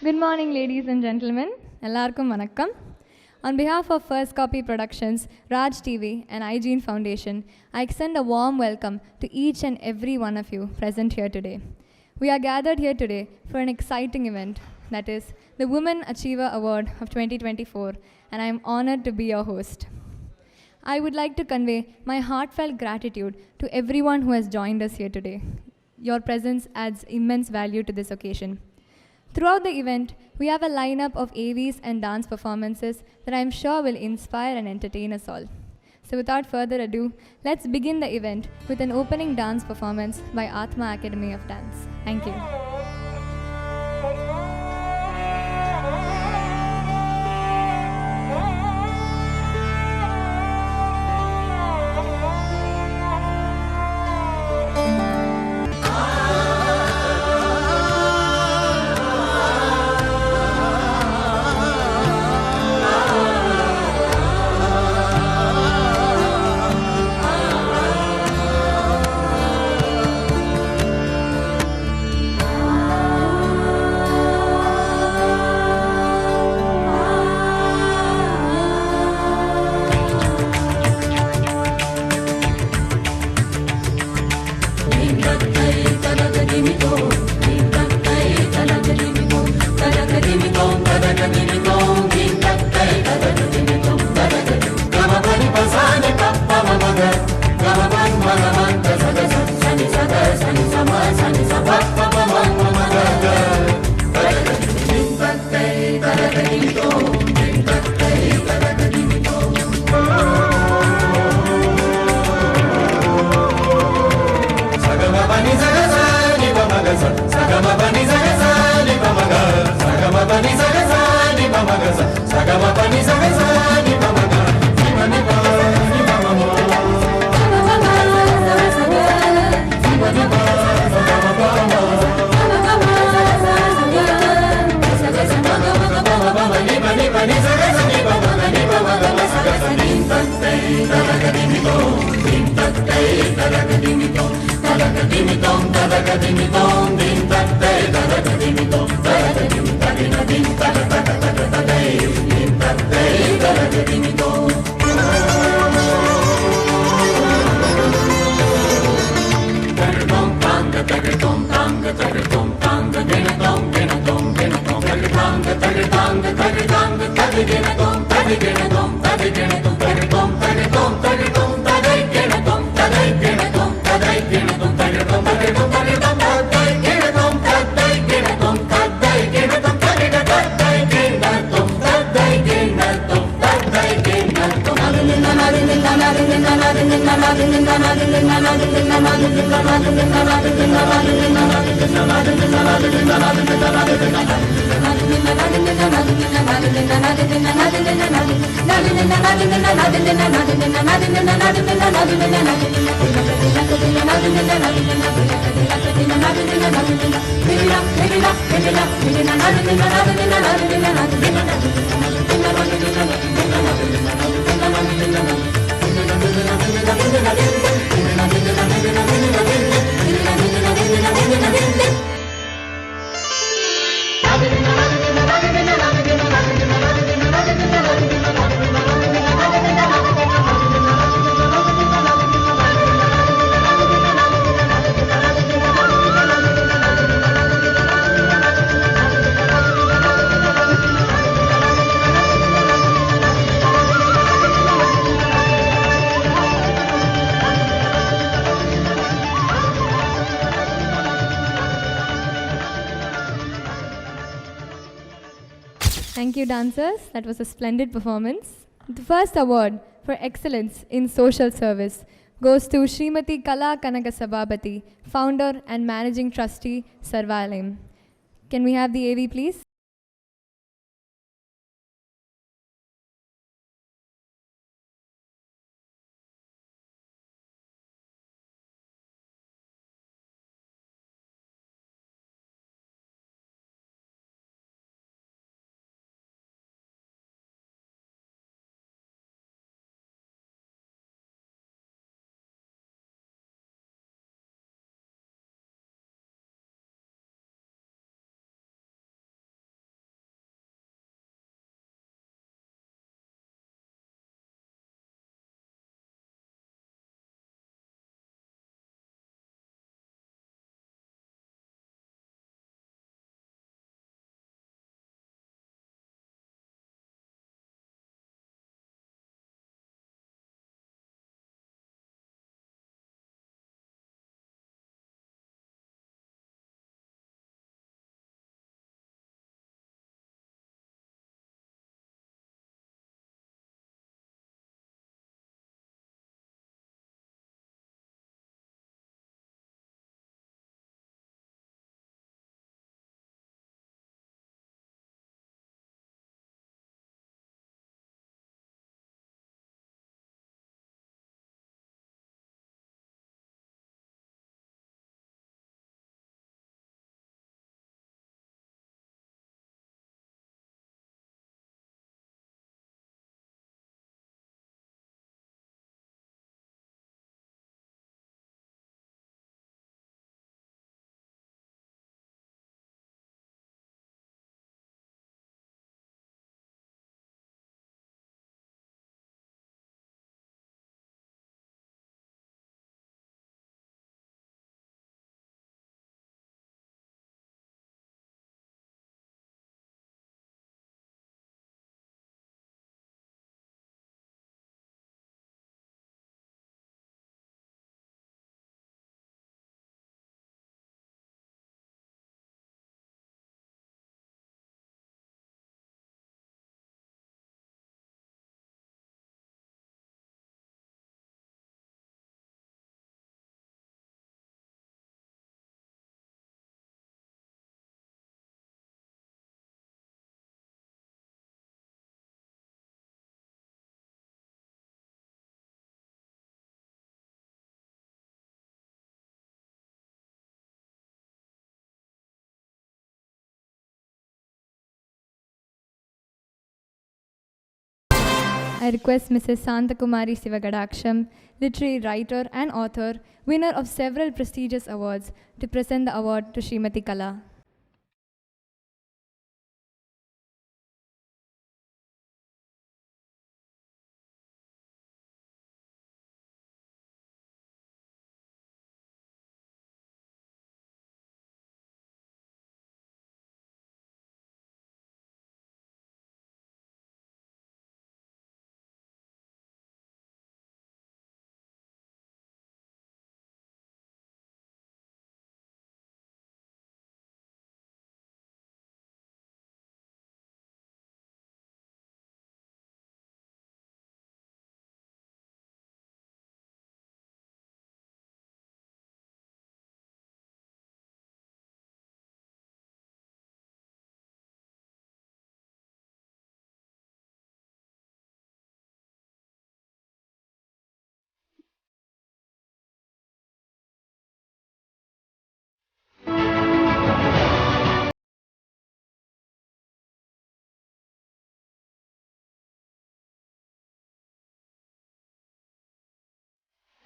Good morning, ladies and gentlemen. Ellarkum vanakkam. On behalf of First Copy Productions, Raj TV, and Hygiene Foundation, I extend a warm welcome to each and every one of you present here today. We are gathered here today for an exciting event, that is the Women Achiever Award of 2024, and I am honored to be your host. I would like to convey my heartfelt gratitude to everyone who has joined us here today. Your presence adds immense value to this occasion. Throughout the event, we have a lineup of AVs and dance performances that I am sure will inspire and entertain us all. So without further ado, let's begin the event with an opening dance performance by Atma Academy of Dance. Thank you. Thank you, dancers. That was a splendid performance. The first award for excellence in social service goes to Srimati Kala Kanaka Sabhabati, founder and managing trustee, Sarvalayam. Can we have the AV, please? I request Mrs. Santakumari Sivagadaksham, literary writer and author, winner of several prestigious awards, to present the award to Srimati Kala.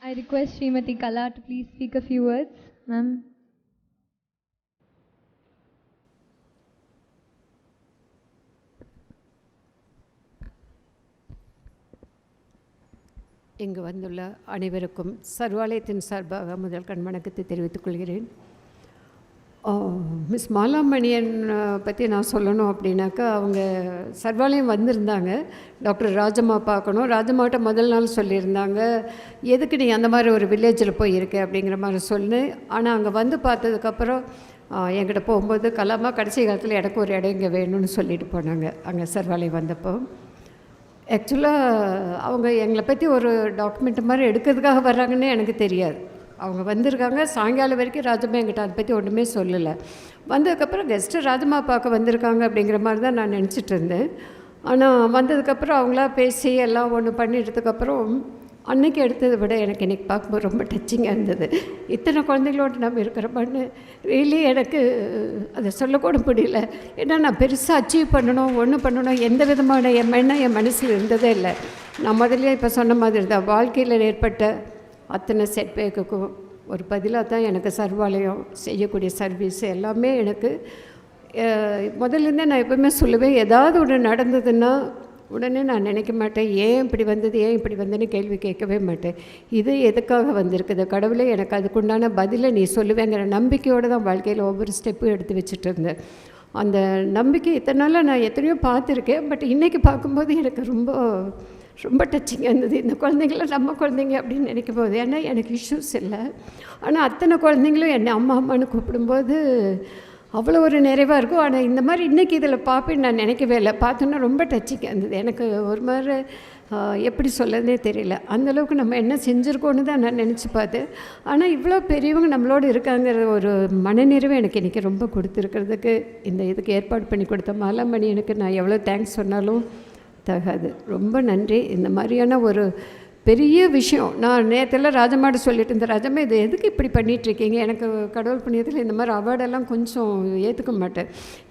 I request Srimati Kala to please speak a few words. Ma'am. இங்கு வந்துள்ள அனைவருக்கும் சர்வாலயத்தின் சார்பாக முதல் வணக்கத்தை தெரிவித்துக் கொள்கிறேன். Miss மாலாமணியன் பற்றி நான் சொல்லணும் அப்படின்னாக்கா, அவங்க சர்வாலயம் வந்திருந்தாங்க. டாக்டர் ராஜம்மா பார்க்கணும். ராஜம்மாட்ட முதல் நாள் சொல்லியிருந்தாங்க, எதுக்கு நீ அந்த மாதிரி ஒரு வில்லேஜில் போய் இருக்க அப்படிங்கிற மாதிரி சொன்னேன். ஆனால் அங்கே வந்து பார்த்ததுக்கப்புறம் என்கிட்ட போகும்போது, கலாமா கடைசி காலத்தில் எனக்கு ஒரு இடம் இங்கே வேணும்னு சொல்லிட்டு போனாங்க அங்கே சர்வாலயம் வந்தப்போ. ஆக்சுவலாக அவங்க எங்களை பற்றி ஒரு டாக்குமெண்ட் மாதிரி எடுக்கிறதுக்காக வர்றாங்கன்னே எனக்கு தெரியாது. அவங்க வந்திருக்காங்க. சாயங்காலம் வரைக்கும் ராஜம்மா என்கிட்ட அதை பற்றி ஒன்றுமே சொல்லலை. வந்ததுக்கப்புறம் கெஸ்ட்டு ராஜம்மா பார்க்க வந்திருக்காங்க அப்படிங்கிற மாதிரி தான் நான் நினச்சிட்டு இருந்தேன். ஆனால் வந்ததுக்கப்புறம் அவங்களா பேசி எல்லாம் ஒன்று பண்ணிட்டதுக்கப்புறம் அன்றைக்கி எடுத்ததை விட எனக்கு இன்றைக்கி பார்க்கும்போது ரொம்ப டச்சிங்காக இருந்தது. இத்தனை குழந்தைங்களோடு நம்ம இருக்கிறோம்னு ரியலி எனக்கு அதை சொல்லக்கூட முடியல. ஏன்னா நான் பெருசாக அச்சீவ் பண்ணணும், ஒன்று பண்ணணும், எந்த விதமான என் மனசில் இருந்ததே இல்லை. நான் முதல்ல இப்போ சொன்ன மாதிரி தான், வாழ்க்கையில் ஏற்பட்ட அத்தனை செட்பேக்குக்கும் ஒரு பதிலாக தான் எனக்கு சர்வாலயம் செய்யக்கூடிய சர்வீஸ் எல்லாமே எனக்கு முதல்லேருந்தே நான் எப்போவுமே சொல்லுவேன், ஏதாவது ஒன்று நடந்ததுன்னா உடனே நான் நினைக்க மாட்டேன், ஏன் இப்படி வந்தது, ஏன் இப்படி வந்ததுன்னு கேள்வி கேட்கவே மாட்டேன். இது எதுக்காக வந்திருக்குது, கடவுளே எனக்கு அதுக்குண்டான பதிலை நீ சொல்லுவேங்கிற நம்பிக்கையோடு தான் வாழ்க்கையில் ஒவ்வொரு ஸ்டெப்பும் எடுத்து வச்சுட்டு இருந்தேன். அந்த நம்பிக்கை இத்தனை நாளாக நான் எத்தனையோ பார்த்துருக்கேன். பட் இன்றைக்கி பார்க்கும்போது எனக்கு ரொம்ப டச்சிங்காக இருந்தது. இந்த குழந்தைங்கள நம்ம குழந்தைங்க அப்படின்னு நினைக்கும் போது, ஏன்னா எனக்கு இஷ்யூஸ் இல்லை, ஆனால் அத்தனை குழந்தைங்களும் என்னை அம்மா அம்மான்னு கூப்பிடும்போது அவ்வளோ ஒரு நிறைவாக இருக்கும். ஆனால் இந்த மாதிரி இன்றைக்கி இதில் பார்ப்பேன்னு நான் நினைக்கவே இல்லை. பார்த்தோன்னா ரொம்ப டச்சிங்காக இருந்தது. எனக்கு ஒரு மாதிரி எப்படி சொல்லதுனே தெரியல. அந்தளவுக்கு நம்ம என்ன செஞ்சுருக்கோன்னு தான் நான் நினச்சி பார்த்தேன். ஆனால் இவ்வளோ பெரியவங்க நம்மளோடு இருக்காங்கிற ஒரு மனநிறைவு எனக்கு இன்றைக்கி ரொம்ப கொடுத்துருக்கிறதுக்கு, இந்த இதுக்கு ஏற்பாடு பண்ணி கொடுத்த மாலாமணி எனக்கு நான் எவ்வளோ தேங்க்ஸ் சொன்னாலும் தகாது. ரொம்ப நன்றி. இந்த மாதிரியான ஒரு பெரிய விஷயம் நான் நேற்றெல்லாம் ராஜம்மாட்ட சொல்லிட்டு இருந்தேன், ராஜம்மா இது எதுக்கு இப்படி பண்ணிகிட்ருக்கீங்க, எனக்கு கடவுள் புண்ணியத்தில் இந்த மாதிரி அவார்டெல்லாம் கொஞ்சம் ஏற்றுக்க மாட்டேன்,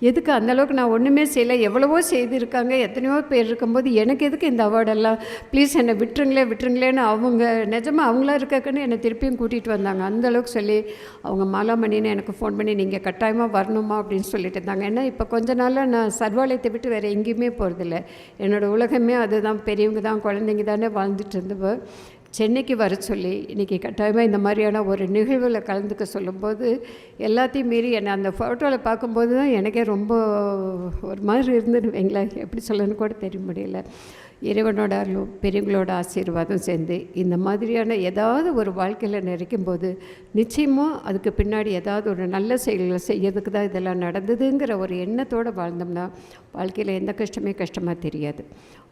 எதுக்கு அந்தளவுக்கு நான் ஒன்றுமே செய்யலை, எவ்வளவோ செய்திருக்காங்க, எத்தனையோ பேர் இருக்கும்போது எனக்கு எதுக்கு இந்த அவார்டெல்லாம், ப்ளீஸ் என்னை விட்டுருங்களேன்னு அவங்க நிஜமாக அவங்களா இருக்கக்குன்னு என்னை திருப்பியும் கூட்டிகிட்டு வந்தாங்க. அந்தளவுக்கு சொல்லி அவங்க மாலாமணின்னு எனக்கு ஃபோன் பண்ணி நீங்கள் கட்டாயமாக வரணுமா அப்படின்னு சொல்லிட்டு இருந்தாங்க. ஏன்னா இப்போ கொஞ்ச நாளாக நான் சர்வாலயத்தை விட்டு வேறு எங்கேயுமே போகிறதில்ல. என்னோடய உலகமே அதுதான், பெரியவங்க தான், குழந்தைங்க தானே வாழ்ந்துட்டு இருந்தப்போ சென்னைக்கு வர சொல்லி இன்றைக்கி கட்டாயமாக இந்த மாதிரியான ஒரு நிகழ்வில் கலந்துக்க சொல்லும்போது எல்லாத்தையும் மீறி என்னை அந்த ஃபோட்டோவில் பார்க்கும்போது தான் எனக்கே ரொம்ப ஒரு மாதிரி இருந்துன்னு வைங்களேன், எப்படி சொல்லணும்னு கூட தெரிய முடியல. இறைவனோட அருளும் பெரியவங்களோட ஆசீர்வாதம் சேர்ந்து இந்த மாதிரியான ஏதாவது ஒரு வாழ்க்கையில் நினைக்கும் போது நிச்சயமாக அதுக்கு பின்னாடி ஏதாவது ஒரு நல்ல செயல்களை செய்யறதுக்கு தான் இதெல்லாம் நடந்ததுங்கிற ஒரு எண்ணத்தோடு வாழ்ந்தோம்னா வாழ்க்கையில் எந்த கஷ்டமே கஷ்டமாக தெரியாது.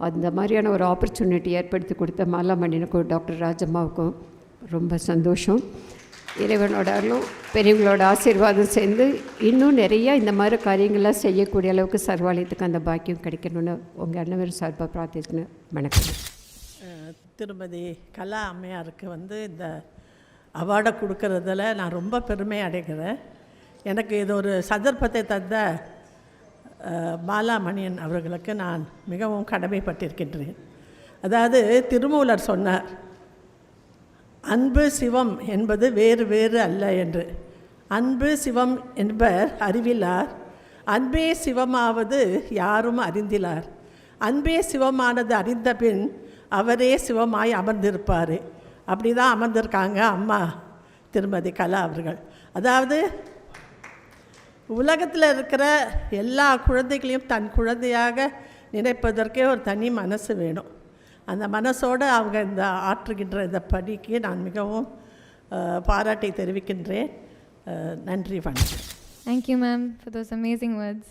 அந்த மாதிரியான ஒரு ஆப்பர்ச்சுனிட்டி ஏற்படுத்தி கொடுத்த மாலாமணினுக்கும் டாக்டர் ராஜம்மாவுக்கும் ரொம்ப சந்தோஷம். இறைவனோட அருளும் பெரியவங்களோட ஆசீர்வாதம் சேர்ந்து இன்னும் நிறையா இந்த மாதிரி காரியங்கள்லாம் செய்யக்கூடிய அளவுக்கு சர்வாலயத்துக்கு அந்த பாக்கியம் கிடைக்கணும்னு உங்கள் அண்ணவர் சார்பாக பிரார்த்திச்சுன்னு வணக்கம். திருமதி கலா அம்மையாருக்கு இந்த அவார்டை கொடுக்கறதில் நான் ரொம்ப பெருமை அடைகிறேன். எனக்கு இது ஒரு சந்தர்ப்பத்தை தந்த பாலாமணியன் அவர்களுக்கு நான் மிகவும் கடமைப்பட்டிருக்கின்றேன். அதாவது திருமூலர் சொன்னார், அன்பு சிவம் என்பது வேறு வேறு அல்ல என்று. அன்பு சிவம் என்பர் அறிவிலார், அன்பே சிவமாவது யாரும் அறிந்திலார். அன்பே சிவமானது அறிந்த பின் அவரே சிவமாய் அமர்ந்திருப்பார். அப்படி தான் அமர்ந்திருக்காங்க அம்மா திருமதி கலா அவர்கள். அதாவது உலகத்தில் இருக்கிற எல்லா குழந்தைகளையும் தன் குழந்தையாக நினைப்பதற்கே ஒரு தனி மனசு வேணும். அந்த மனசோடு அவங்க இந்த ஆற்றுகின்ற இந்த பணிக்கு நான் மிகவும் பாராட்டை தெரிவிக்கின்றேன். நன்றி, வணக்கம். Thank you, ma'am, for those amazing words.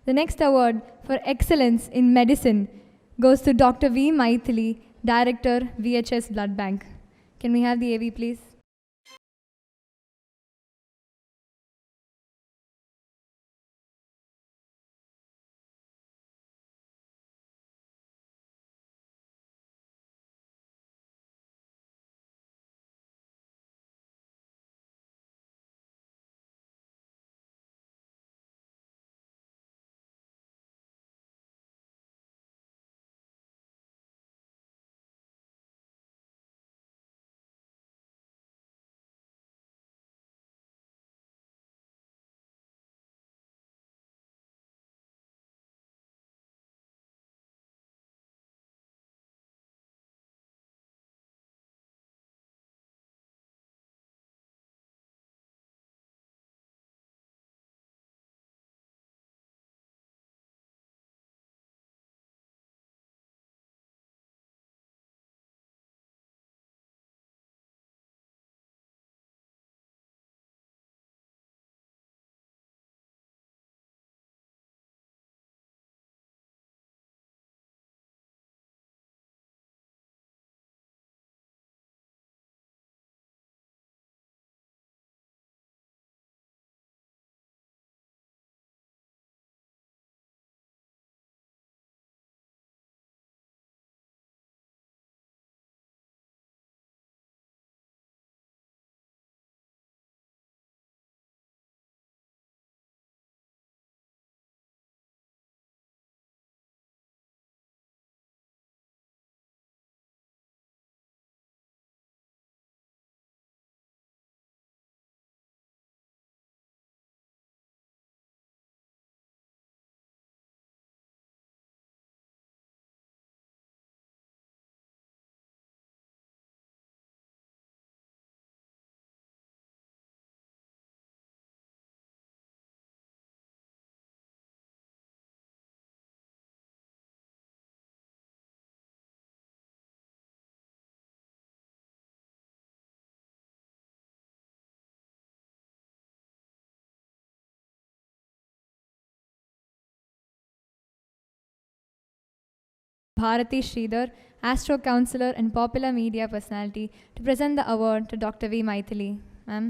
The next award for excellence in medicine goes to Dr. V. Maithili, Director, VHS Blood Bank. Can we have the AV, please? Bharati Sridhar, Astro Counselor and popular media personality, to present the award to Dr. V. Maithili. Ma'am.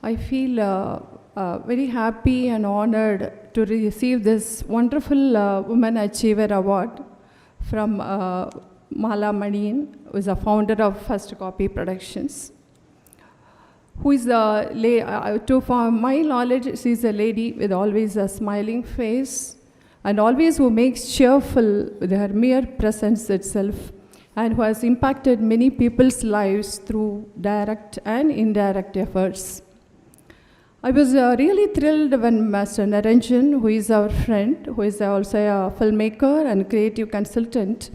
I feel very happy and honored to receive this wonderful Women Achiever Award from Mala Manian, who is a founder of First Copy Productions. Who is for my knowledge, she is a lady with always a smiling face and always who makes cheerful with her mere presence itself, and who has impacted many people's lives through direct and indirect efforts. I was really thrilled when Master Naranjan, who is our friend, who is also a filmmaker and creative consultant,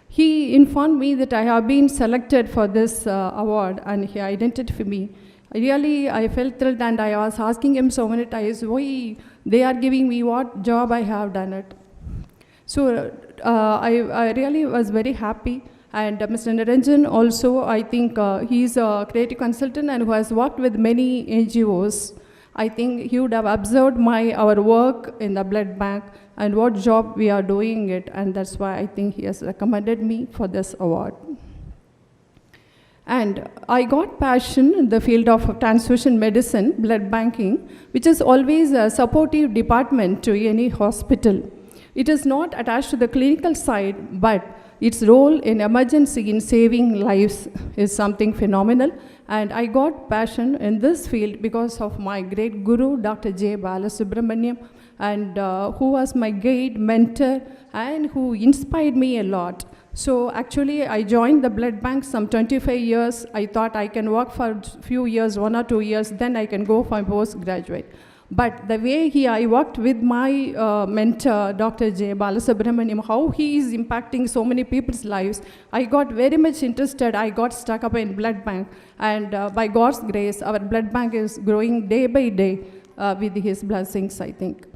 he informed me that I have been selected for this award, and he identified me. I felt thrilled, and I was asking him so many times why they are giving me what job I have done it. So I really was very happy. And Mr. Naranjan also, I think he is a creative consultant and who has worked with many NGOs. I think he would have observed our work in the blood bank and what job we are doing it, and that's why I think he has recommended me for this award. And I got passion in the field of transfusion medicine, blood banking, which is always a supportive department to any hospital. It is not attached to the clinical side, but its role in emergency in saving lives is something phenomenal. And I got passion in this field because of my great guru, Dr. J. Balasubramaniam, and who was my guide, mentor, and who inspired me a lot. So actually, I joined the blood bank some 25 years. I thought I can work for a few years, 1 or 2 years, then I can go for postgraduate. But the way I worked with my mentor, Dr. J. Balasubramaniam, how he is impacting so many people's lives, I got very much interested. I got stuck up in blood bank. And by God's grace, our blood bank is growing day by day with his blessings, I think.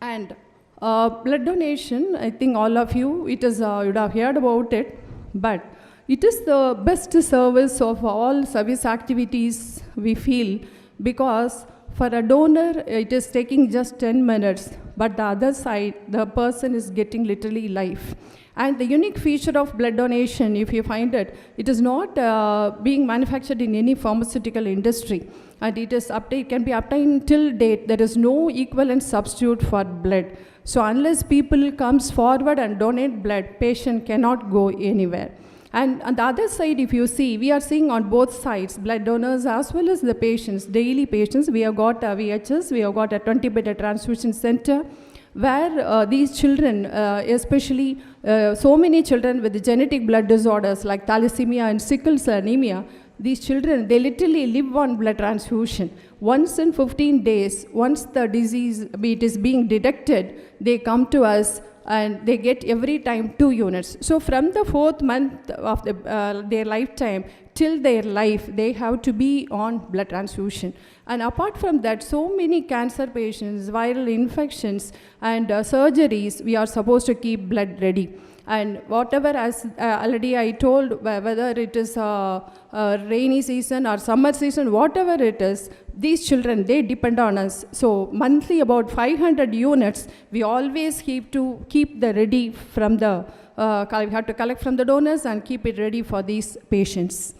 And blood donation, I think all of you, it is, you would have heard about it, but it is the best service of all service activities we feel, because for a donor, it is taking just 10 minutes, but the other side, the person is getting literally life. And the unique feature of blood donation, if you find it, it is not being manufactured in any pharmaceutical industry. And it can be obtained till date. There is no equivalent substitute for blood. So unless people comes forward and donate blood, patient cannot go anywhere. And on the other side, if you see, we are seeing on both sides, blood donors as well as the patients, daily patients. We have got a VHS, we have got a 20-bed transfusion center, where these children, especially so many children with genetic blood disorders like thalassemia and sickle cell anemia, these children, they literally live on blood transfusion. Once in 15 days, once the disease it is being detected, they come to us and they get every time 2 units. So from the 4th month of their lifetime till their life, they have to be on blood transfusion. And apart from that, so many cancer patients, viral infections, and surgeries, we are supposed to keep blood ready. And whatever, as already I told, whether it is rainy season or summer season, whatever it is, these children, they depend on us. So monthly about 500 units, we always keep the ready from the, we have to collect from the donors and keep it ready for these patients.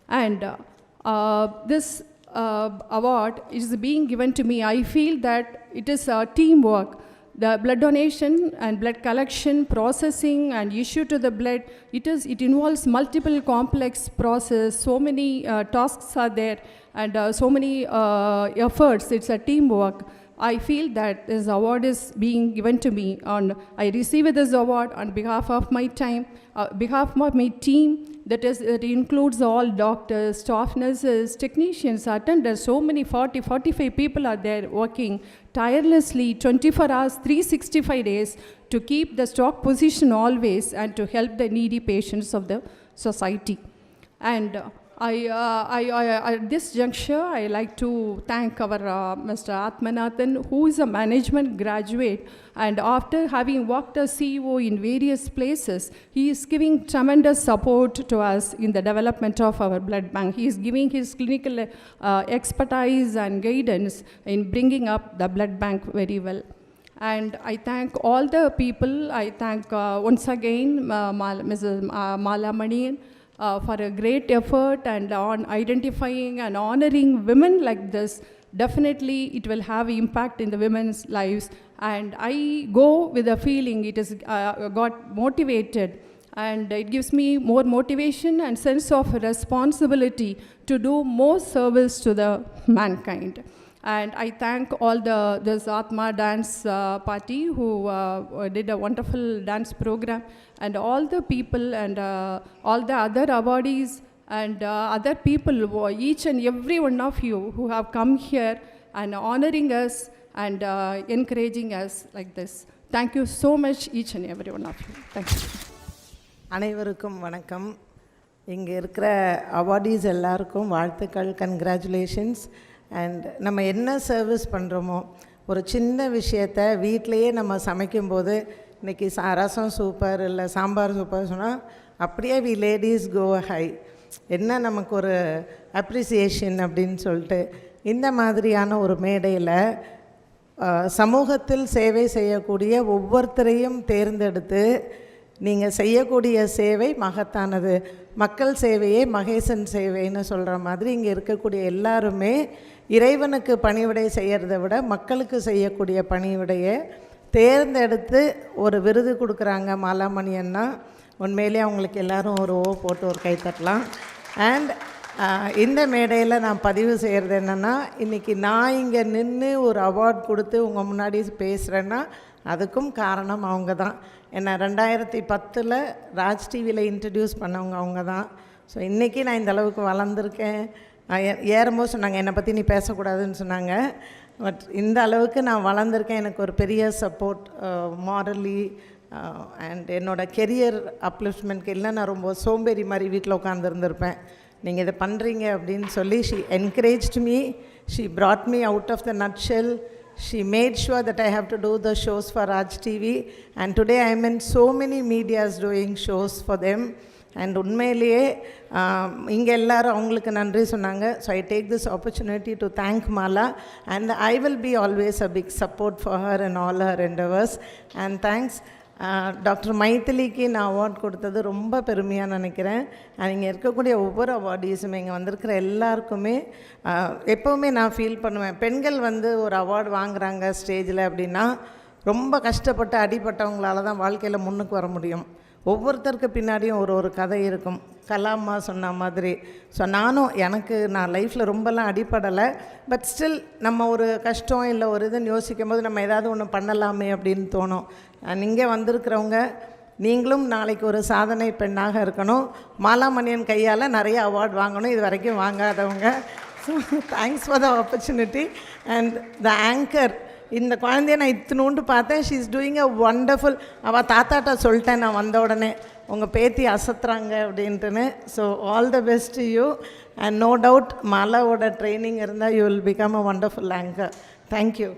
And this award is being given to me. I feel that it is teamwork. The blood donation and blood collection, processing and issue to the blood, it involves multiple complex process, so many tasks are there, and so many efforts. It's a teamwork. I feel that this award is being given to me, and I receive this award on behalf of my team, that includes all doctors, staff nurses, technicians, attendants, so many 45 people are there working tirelessly 24 hours, 365 days to keep the stock position always and to help the needy patients of the society. And at this juncture, I like to thank our Mr. Atmanathan, who is a management graduate, and after having worked as CEO in various places, he is giving tremendous support to us in the development of our blood bank. He is giving his clinical expertise and guidance in bringing up the blood bank very well. And I thank all the people. I thank once again Mrs. Mala Manian, for a great effort and on identifying and honoring women like this. Definitely it will have impact in the women's lives, and I go with a feeling it is got motivated and it gives me more motivation and sense of responsibility to do more service to the mankind. And I thank all this Atma dance party who did a wonderful dance program, and all the people and all the other awardees and other people, each and every one of you who have come here and honoring us and encouraging us like this. Thank you so much, each and every one of you. Thank you. அனைவருக்கும் வணக்கம். இங்கே இருக்கிற awardees எல்லாருக்கும் வாழ்த்துக்கள், congratulations. And நம்ம என்ன service பண்ணுறோமோ, ஒரு சின்ன விஷயத்தை வீட்டிலையே நம்ம சமைக்கும்போது, இன்றைக்கி ரசம் சூப்பர் இல்லை சாம்பார் சூப்பர் சொன்னால் அப்படியே வி லேடிஸ் கோ ஹை, என்ன நமக்கு ஒரு அப்ரிசியேஷன் அப்படின்னு சொல்லிட்டு, இந்த மாதிரியான ஒரு மேடையில் சமூகத்தில் சேவை செய்யக்கூடிய ஒவ்வொருத்தரையும் தேர்ந்தெடுத்து நீங்கள் செய்யக்கூடிய சேவை மகத்தானது, மக்கள் சேவையே மகேசன் சேவைன்னு சொல்கிற மாதிரி இங்கே இருக்கக்கூடிய எல்லாருமே இறைவனுக்கு பணிவிடை செய்கிறத விட மக்களுக்கு செய்யக்கூடிய பணிவிடையை தேர்ந்தெடுத்து ஒரு விருது கொடுக்குறாங்க மாலாமணி அண்ணா. உண்மையிலே அவங்களுக்கு எல்லோரும் ஒரு போட்டு ஒரு கை தட்டலாம். அண்ட் இந்த மேடையில் நான் பதிவு செய்கிறது என்னென்னா, இன்றைக்கி நான் இங்கே நின்று ஒரு அவார்ட் கொடுத்து உங்கள் முன்னாடி பேசுகிறேன்னா அதுக்கும் காரணம் அவங்க தான். என்னை 2010 ராஜ் டிவியில் இன்ட்ரடியூஸ் பண்ணவங்க அவங்க தான். ஸோ இன்றைக்கி நான் இந்த அளவுக்கு வளர்ந்துருக்கேன். ஏறும்போது சொன்னாங்க என்னை பற்றி நீ பேசக்கூடாதுன்னு சொன்னாங்க. பட் இந்த அளவுக்கு நான் வளர்ந்துருக்கேன். எனக்கு ஒரு பெரிய சப்போர்ட் மாரலி அண்ட் என்னோடய கெரியர் அப்லிஃப்ட்மெண்ட்க்கு இல்லை, நான் ரொம்ப சோம்பேறி மாதிரி வீட்டில் உட்காந்துருந்துருப்பேன். நீங்கள் இதை பண்ணுறீங்க அப்படின்னு சொல்லி she encouraged me, she brought me out of the nutshell. She made sure that I have to do the shows for Raj TV, and today I am in so many medias doing shows for them. And உண்மையிலேயே இங்கே எல்லோரும் அவங்களுக்கு நன்றி சொன்னாங்க. So I take this opportunity to thank Mala, and I will be always a big support for her and all her endeavours. And thanks doctor மைத்திலிக்கு நான் award கொடுத்தது ரொம்ப பெருமையாக நினைக்கிறேன். இங்கே இருக்கக்கூடிய ஒவ்வொரு அவார்டீஸுமே, இங்கே வந்திருக்கிற எல்லாருக்குமே எப்போவுமே நான் ஃபீல் பண்ணுவேன், பெண்கள் வந்து ஒரு அவார்டு வாங்குகிறாங்க ஸ்டேஜில் அப்படின்னா ரொம்ப கஷ்டப்பட்டு அடிப்பட்டவங்களால தான் வாழ்க்கையில் முன்னுக்கு வர முடியும். ஒவ்வொருத்தருக்கு பின்னாடியும் ஒரு கதை இருக்கும். கலாமா சொன்ன மாதிரி. ஸோ நான் லைஃப்பில் ரொம்பலாம் அடிப்படலை. பட் ஸ்டில் நம்ம ஒரு கஷ்டம் இல்லை ஒரு இதுன்னு யோசிக்கும் போது நம்ம ஏதாவது ஒன்று பண்ணலாமே அப்படின்னு தோணும். இங்கே வந்திருக்கிறவங்க நீங்களும் நாளைக்கு ஒரு சாதனை பெண்ணாக இருக்கணும். மாலாமணியன் கையால் நிறைய அவார்டு வாங்கணும், இது வரைக்கும் வாங்காதவங்க. So thanks for the opportunity. And the anchor, இந்த குழந்தைய நான் இத்தினூண்டு பார்த்தேன். She is doing a wonderful. அவள் தாத்தாட்ட சொல்லிட்டேன் நான் வந்த உடனே, உங்கள் பேத்தி அசத்துறாங்க அப்படின்ட்டுன்னு. So all the best to you. And no doubt மாலாவோட ட்ரைனிங் இருந்தால் you will become a wonderful anchor. Thank you.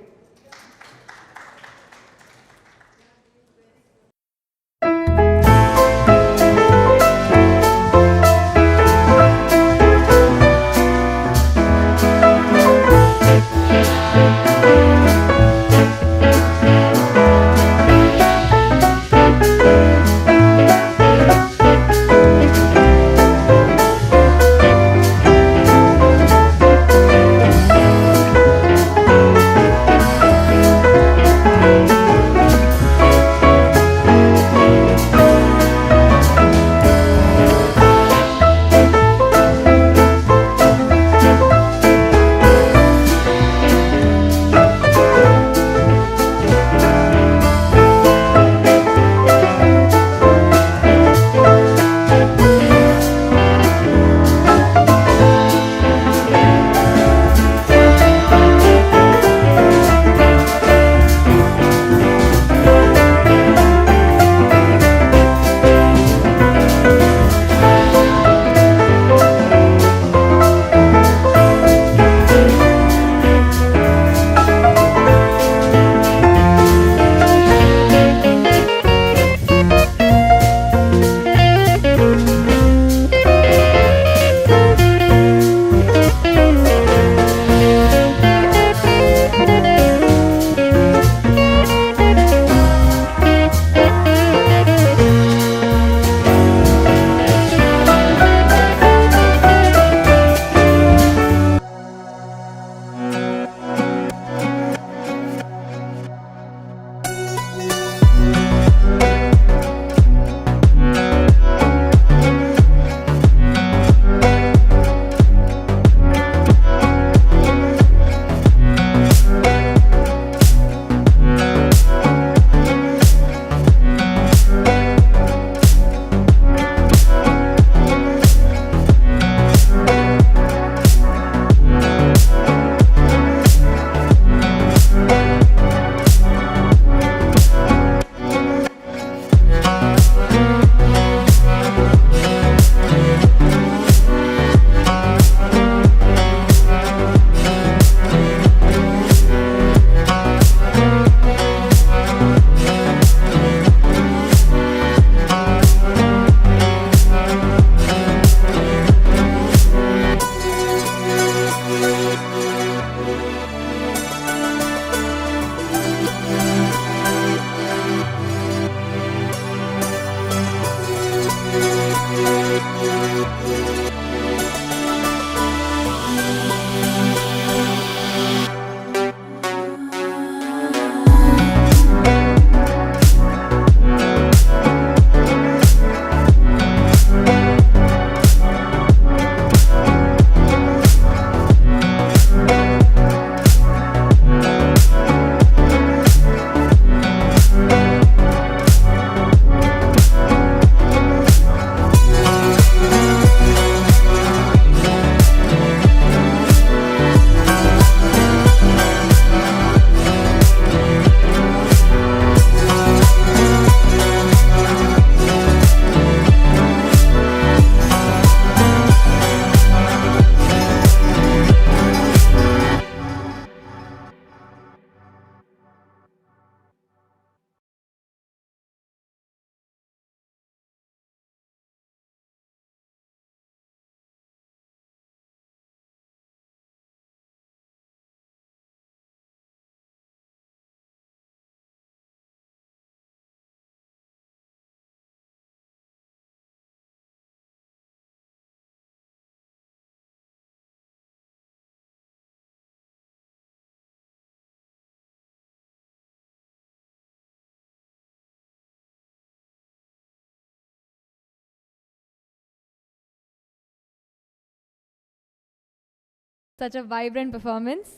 Such a vibrant performance.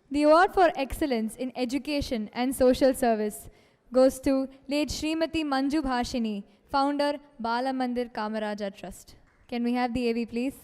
The award for excellence in education and social service goes to late Srimati Manju Bhashini, founder Bala Mandir Kamaraja Trust. Can we have the AV please?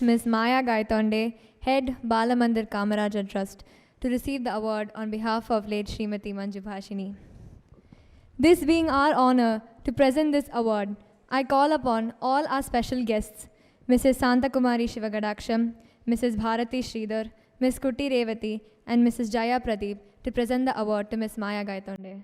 Ms. Maya Gaitonde, Head Balamandir Kamaraja Trust, to receive the award on behalf of late Srimati Manju Bhashini. This being our honor to present this award, I call upon all our special guests, Mrs. Santa Kumari Shivagadaksham, Mrs. Bharati Sridhar, Ms. Kuti Revati, and Mrs. Jaya Pradeep to present the award to Ms. Maya Gaitonde.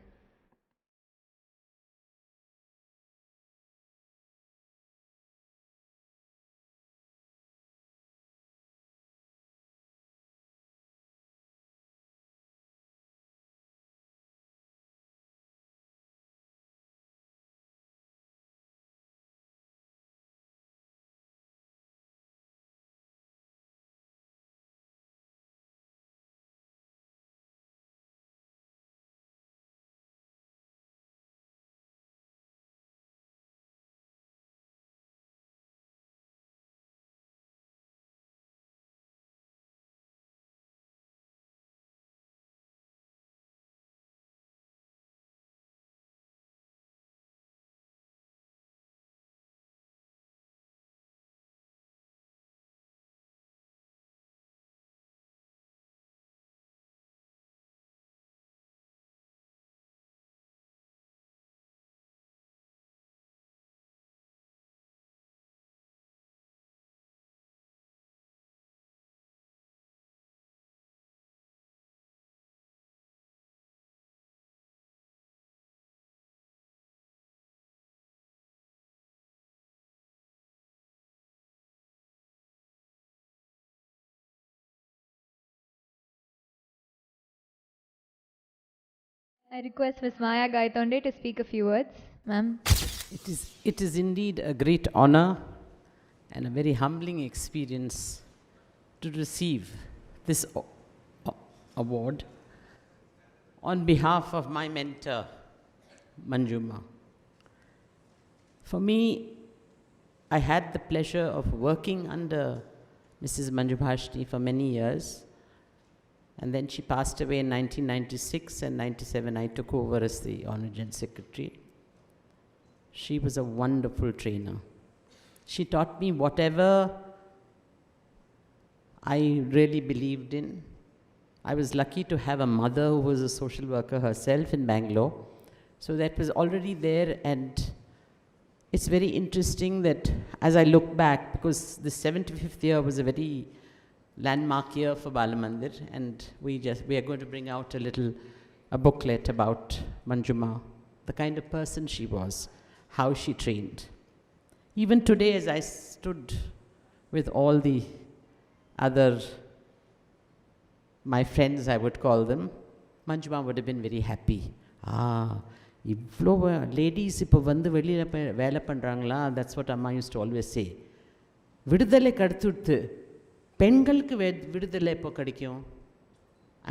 I request Ms. Maya Gaitonde to speak a few words. Ma'am. It is indeed a great honor and a very humbling experience to receive this award on behalf of my mentor, Manjuma. For me, I had the pleasure of working under Mrs. Manjubhashni for many years, and then she passed away in 1996, and 97 I took over as the Honorary General Secretary. She was a wonderful trainer. She taught me whatever I really believed in. I was lucky to have a mother who was a social worker herself in Bangalore, so that was already there. And it's very interesting that as I look back, because the 75th year was a very landmark year for Balamandir, and we are going to bring out a booklet about Manjuma, the kind of person she was, how she trained. Even today, as I stood with all the other, my friends I would call them, Manjuma would have been very happy. இவ்வளோ ladies இப்போ வந்து வெளியில் வேலை பண்ணுறாங்களா? That's what அம்மா use to always say. விடுதலை கடுத்துடுத்து பெண்களுக்கு விடுதலை எப்போ கிடைக்கும்?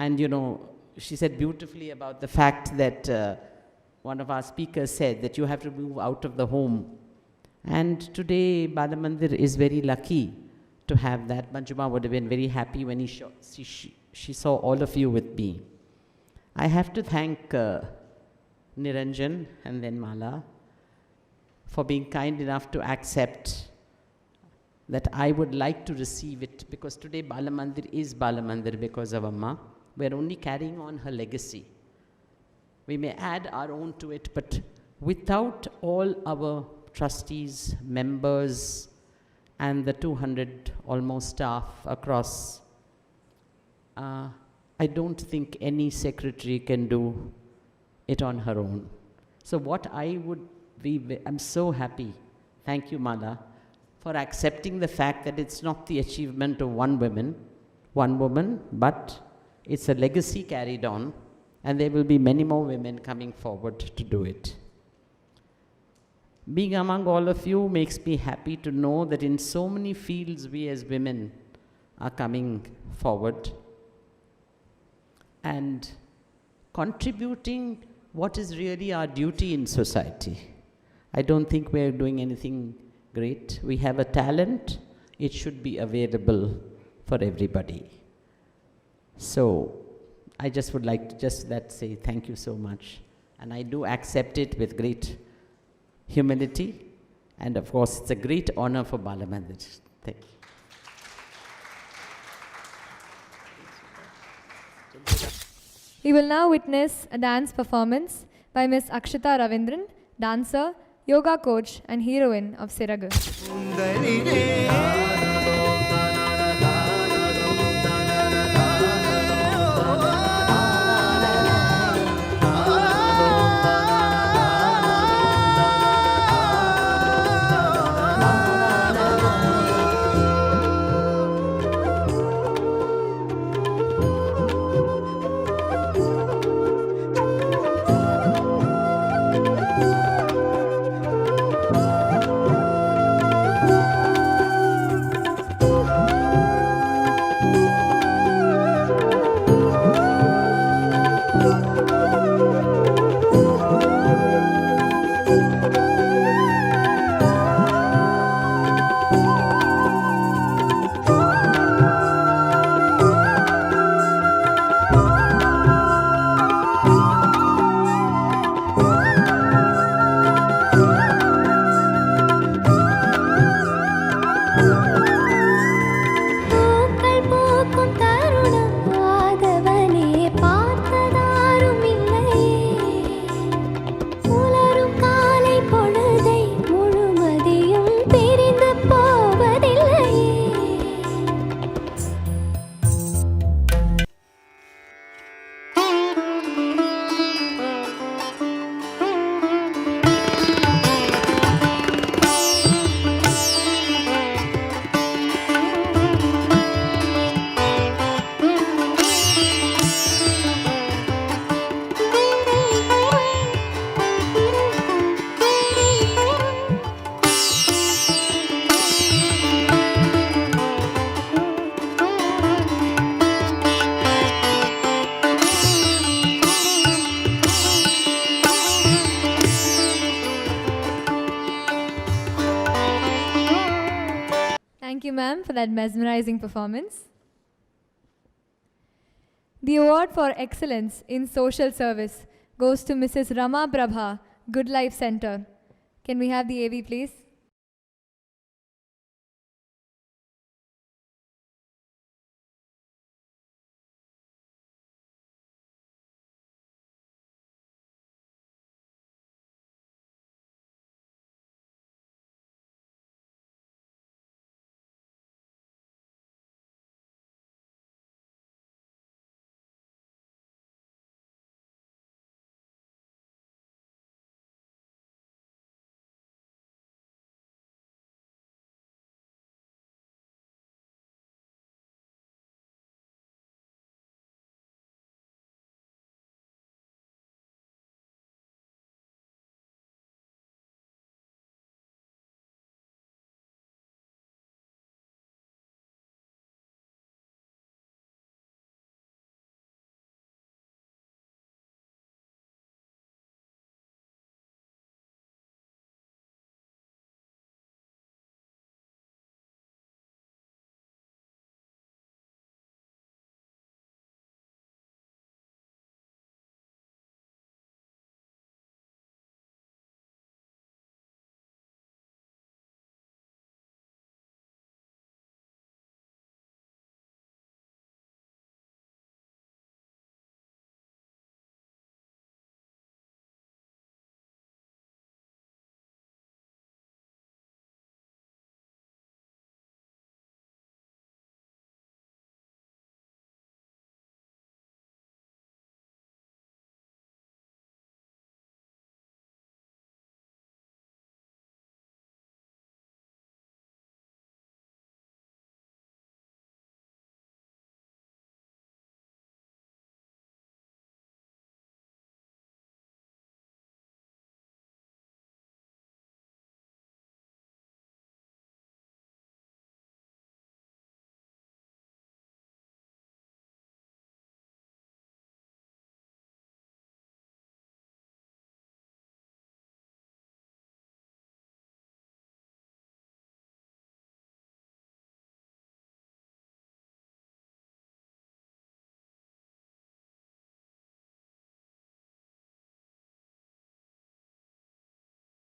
And you know, she said beautifully about the fact that one of our speakers said that you have to move out of the home. And today Balamandir is very lucky to have that. Manjuma would have been very happy when she saw all of you with me. I have to thank Niranjan and then Mala for being kind enough to accept that I would like to receive it, because today Balamandir is Balamandir because of Amma. We are only carrying on her legacy. We may add our own to it, but without all our trustees, members, and the 200 almost staff across, I don't think any secretary can do it on her own. So what I'm so happy, thank you Mala, for accepting the fact that it's not the achievement of one woman, but it's a legacy carried on, and there will be many more women coming forward to do it. Being among all of you makes me happy to know that in so many fields we as women are coming forward and contributing what is really our duty in society. I don't think we are doing anything great. We have a talent. It should be available for everybody. So I just would like to say thank you so much. And I do accept it with great humility. And of course, it's a great honor for Balamandir. Thank you. We will now witness a dance performance by Ms. Akshita Ravindran, dancer, yoga coach and heroine of Siragu. you, ma'am, for that mesmerizing performance. The award for excellence in social service goes to Mrs. Rama Prabha, Good Life Center. Can we have the AV, please?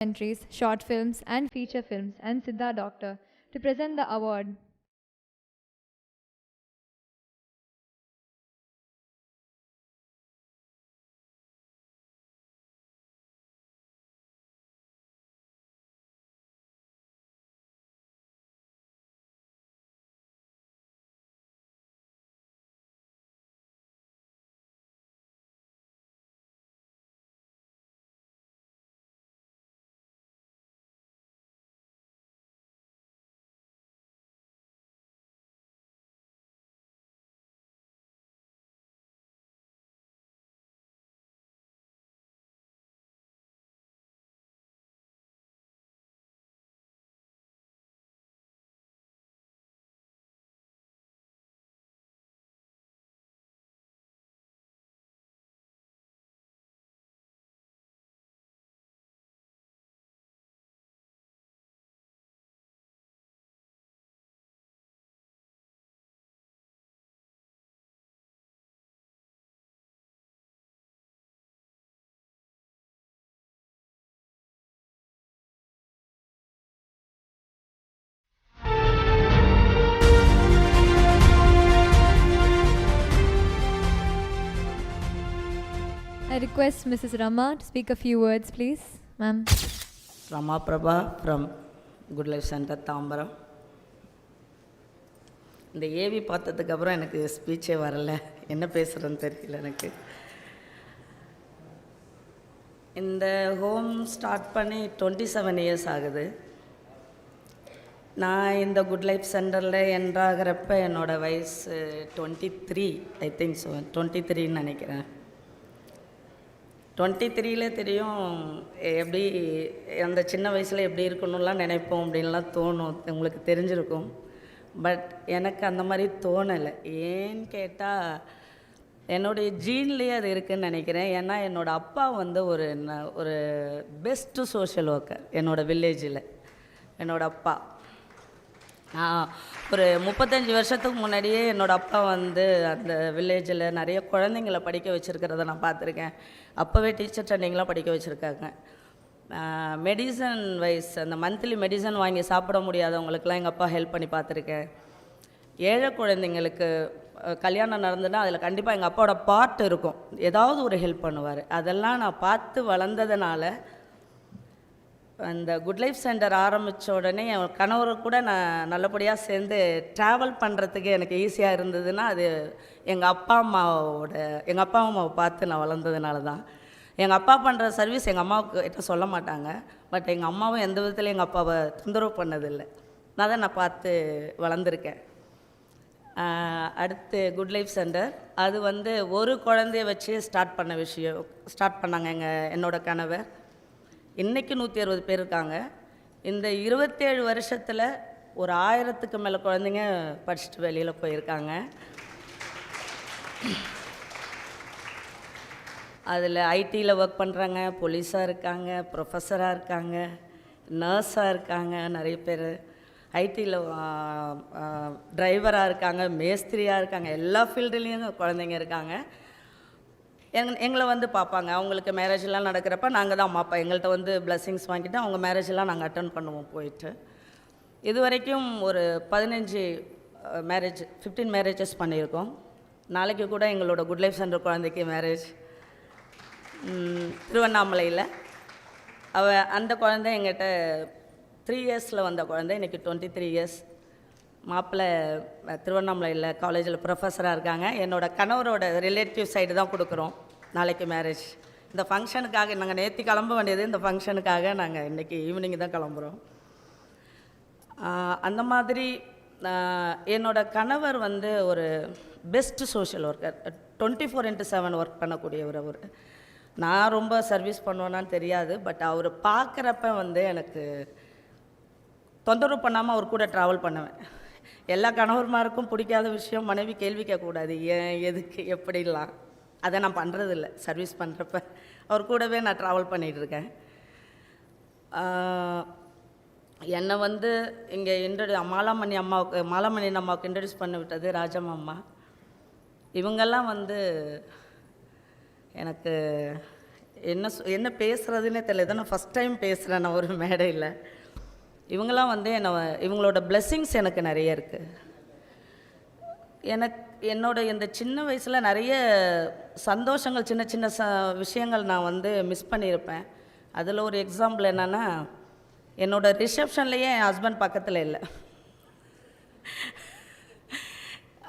Entries, short films and feature films and Siddha Doctor to present the award. I request Mrs. Rama to speak a few words, please. Ma'am. Rama Prabha from Good Life Center, Tambaram. இந்த AV பார்த்ததுக்கப்புறம் எனக்கு ஸ்பீச்சே வரல, என்ன பேசுகிறேன்னு தெரியல எனக்கு. இந்த home start பண்ணி 27 இயர்ஸ் ஆகுது. நான் இந்த குட் லைஃப் சென்டரில் என்ட்ராகிறப்ப என்னோடய வயசு 23, ஐ திங்க் ஸோ 23ன்னு நினைக்கிறேன். 23ல தெரியும் எப்படி அந்த சின்ன வயசில் எப்படி இருக்கணும்லாம் நினைப்போம் அப்படின்லாம் தோணும், உங்களுக்கு தெரிஞ்சிருக்கும். பட் எனக்கு அந்த மாதிரி தோணலை. ஏன்னு கேட்டால் என்னுடைய ஜீன்லேயே அது இருக்குதுன்னு நினைக்கிறேன். ஏன்னா என்னோடய அப்பா வந்து ஒரு பெஸ்ட்டு சோஷியல் ஒர்க்கர் என்னோடய வில்லேஜில். என்னோடய அப்பா நான் ஒரு 35 வருஷத்துக்கு முன்னாடியே என்னோடய அப்பா வந்து அந்த வில்லேஜில் நிறைய குழந்தைங்கள படிக்க வச்சுருக்கிறத நான் பார்த்துருக்கேன். அப்போவே டீச்சர் ட்ரைனிங்லாம் படிக்க வச்சுருக்காங்க. மெடிசன் வைஸ் அந்த மந்த்லி மெடிசன் வாங்கி சாப்பிட முடியாதவங்களுக்கெல்லாம் எங்கள் அப்பா ஹெல்ப் பண்ணி பார்த்துருக்கேன். ஏழை குழந்தைங்களுக்கு கல்யாணம் நடந்துன்னா அதில் கண்டிப்பாக எங்கள் அப்பாவோட பார்ட் இருக்கும், ஏதாவது ஒரு ஹெல்ப் பண்ணுவார். அதெல்லாம் நான் பார்த்து வளர்ந்ததுனால அந்த குட் லைஃப் சென்டர் ஆரம்பித்த உடனே என் கணவரை கூட நான் நல்லபடியாக சேர்ந்து ட்ராவல் பண்ணுறதுக்கு எனக்கு ஈஸியாக இருந்ததுன்னா அது எங்கள் அப்பா அம்மாவை பார்த்து நான் வளர்ந்ததுனால தான். எங்கள் அப்பா பண்ணுற சர்வீஸ் எங்கள் அம்மாவுக்கு கிட்ட சொல்ல மாட்டாங்க. பட் எங்கள் அம்மாவும் எந்த விதத்துலையும் எங்கள் அப்பாவை தொந்தரவு பண்ணதில்லை. நான் பார்த்து வளர்ந்துருக்கேன். அடுத்து குட் லைஃப் சென்டர் அது வந்து ஒரு குழந்தைய வச்சு ஸ்டார்ட் பண்ணாங்க என்னோடய கணவர். இன்றைக்கி 160 பேர் இருக்காங்க. இந்த 27 வருஷத்தில் ஒரு 1000க்கு மேலே குழந்தைங்க படிச்சுட்டு வெளியில் போயிருக்காங்க. அதில் ஐடியில் ஒர்க் பண்ணுறாங்க, போலீஸாக இருக்காங்க, ப்ரொஃபஸராக இருக்காங்க, நர்ஸாக இருக்காங்க, நிறைய பேர் ஐடியில் டிரைவராக இருக்காங்க, மேஸ்திரியாக இருக்காங்க, எல்லா ஃபீல்டுலேயும் குழந்தைங்க இருக்காங்க. எங்களை வந்து பார்ப்பாங்க. அவங்களுக்கு மேரேஜெலாம் நடக்கிறப்ப நாங்கள் தான் அம்மா அப்பா எங்கள்கிட்ட வந்து பிளெஸ்ஸிங்ஸ் வாங்கிட்டு அவங்க மேரேஜெலாம் நாங்கள் அட்டன் பண்ணுவோம் போயிட்டு. இது வரைக்கும் ஒரு 15 மேரேஜஸ் பண்ணியிருக்கோம். நாளைக்கு கூட எங்களோட குட் லைஃப் சென்டர் குழந்தைக்கு மேரேஜ் திருவண்ணாமலையில். அந்த குழந்தை எங்கிட்ட 3 இயர்ஸில் வந்த குழந்தை, இன்றைக்கி 23 இயர்ஸ். மாப்பிள்ளை திருவண்ணாமலையில் காலேஜில் ப்ரொஃபஸராக இருக்காங்க. என்னோடய கணவரோட ரிலேட்டிவ் சைடு தான் கொடுக்குறோம் நாளைக்கு மேரேஜ். இந்த ஃபங்க்ஷனுக்காக நாங்கள் நேற்று கிளம்ப வேண்டியது, இந்த ஃபங்க்ஷனுக்காக நாங்கள் இன்றைக்கி ஈவினிங் தான் கிளம்புறோம். அந்த மாதிரி என்னோடய கணவர் வந்து ஒரு பெஸ்ட்டு சோஷியல் ஒர்க்கர், 24/7 ஒர்க் பண்ணக்கூடியவர். அவர் நான் ரொம்ப சர்வீஸ் பண்ணுவேன்னான்னு தெரியாது, பட் அவர் பார்க்குறப்ப வந்து எனக்கு தொந்தரவு பண்ணாமல் அவர் கூட ட்ராவல் பண்ணுவேன். எல்லா கணவர்மாருக்கும் பிடிக்காத விஷயம் மனைவி கேள்வி கேட்கக்கூடாது, ஏன் எதுக்கு எப்படிலாம். அதை நான் பண்ணுறதில்ல. சர்வீஸ் பண்ணுறப்ப அவர் கூடவே நான் ட்ராவல் பண்ணிகிட்ருக்கேன். என்னை வந்து இங்கே மாலாமணி அம்மாவுக்கு இன்ட்ரடியூஸ் பண்ணி விட்டது ராஜம்மா அம்மா. இவங்கெல்லாம் வந்து எனக்கு என்ன பேசுகிறதுனே தெரியல. இதை நான் ஃபஸ்ட் டைம் பேசுகிறேன் நான் ஒரு மேடையில். இவங்களாம் வந்து இவங்களோட பிளெஸ்ஸிங்ஸ் எனக்கு நிறைய இருக்குது. இந்த சின்ன வயசில் நிறைய சந்தோஷங்கள், சின்ன சின்ன விஷயங்கள் நான் வந்து மிஸ் பண்ணியிருப்பேன். அதில் ஒரு எக்ஸாம்பிள் என்னென்னா, என்னோடய ரிசப்ஷன்லேயே என் ஹஸ்பண்ட் பக்கத்தில் இல்லை.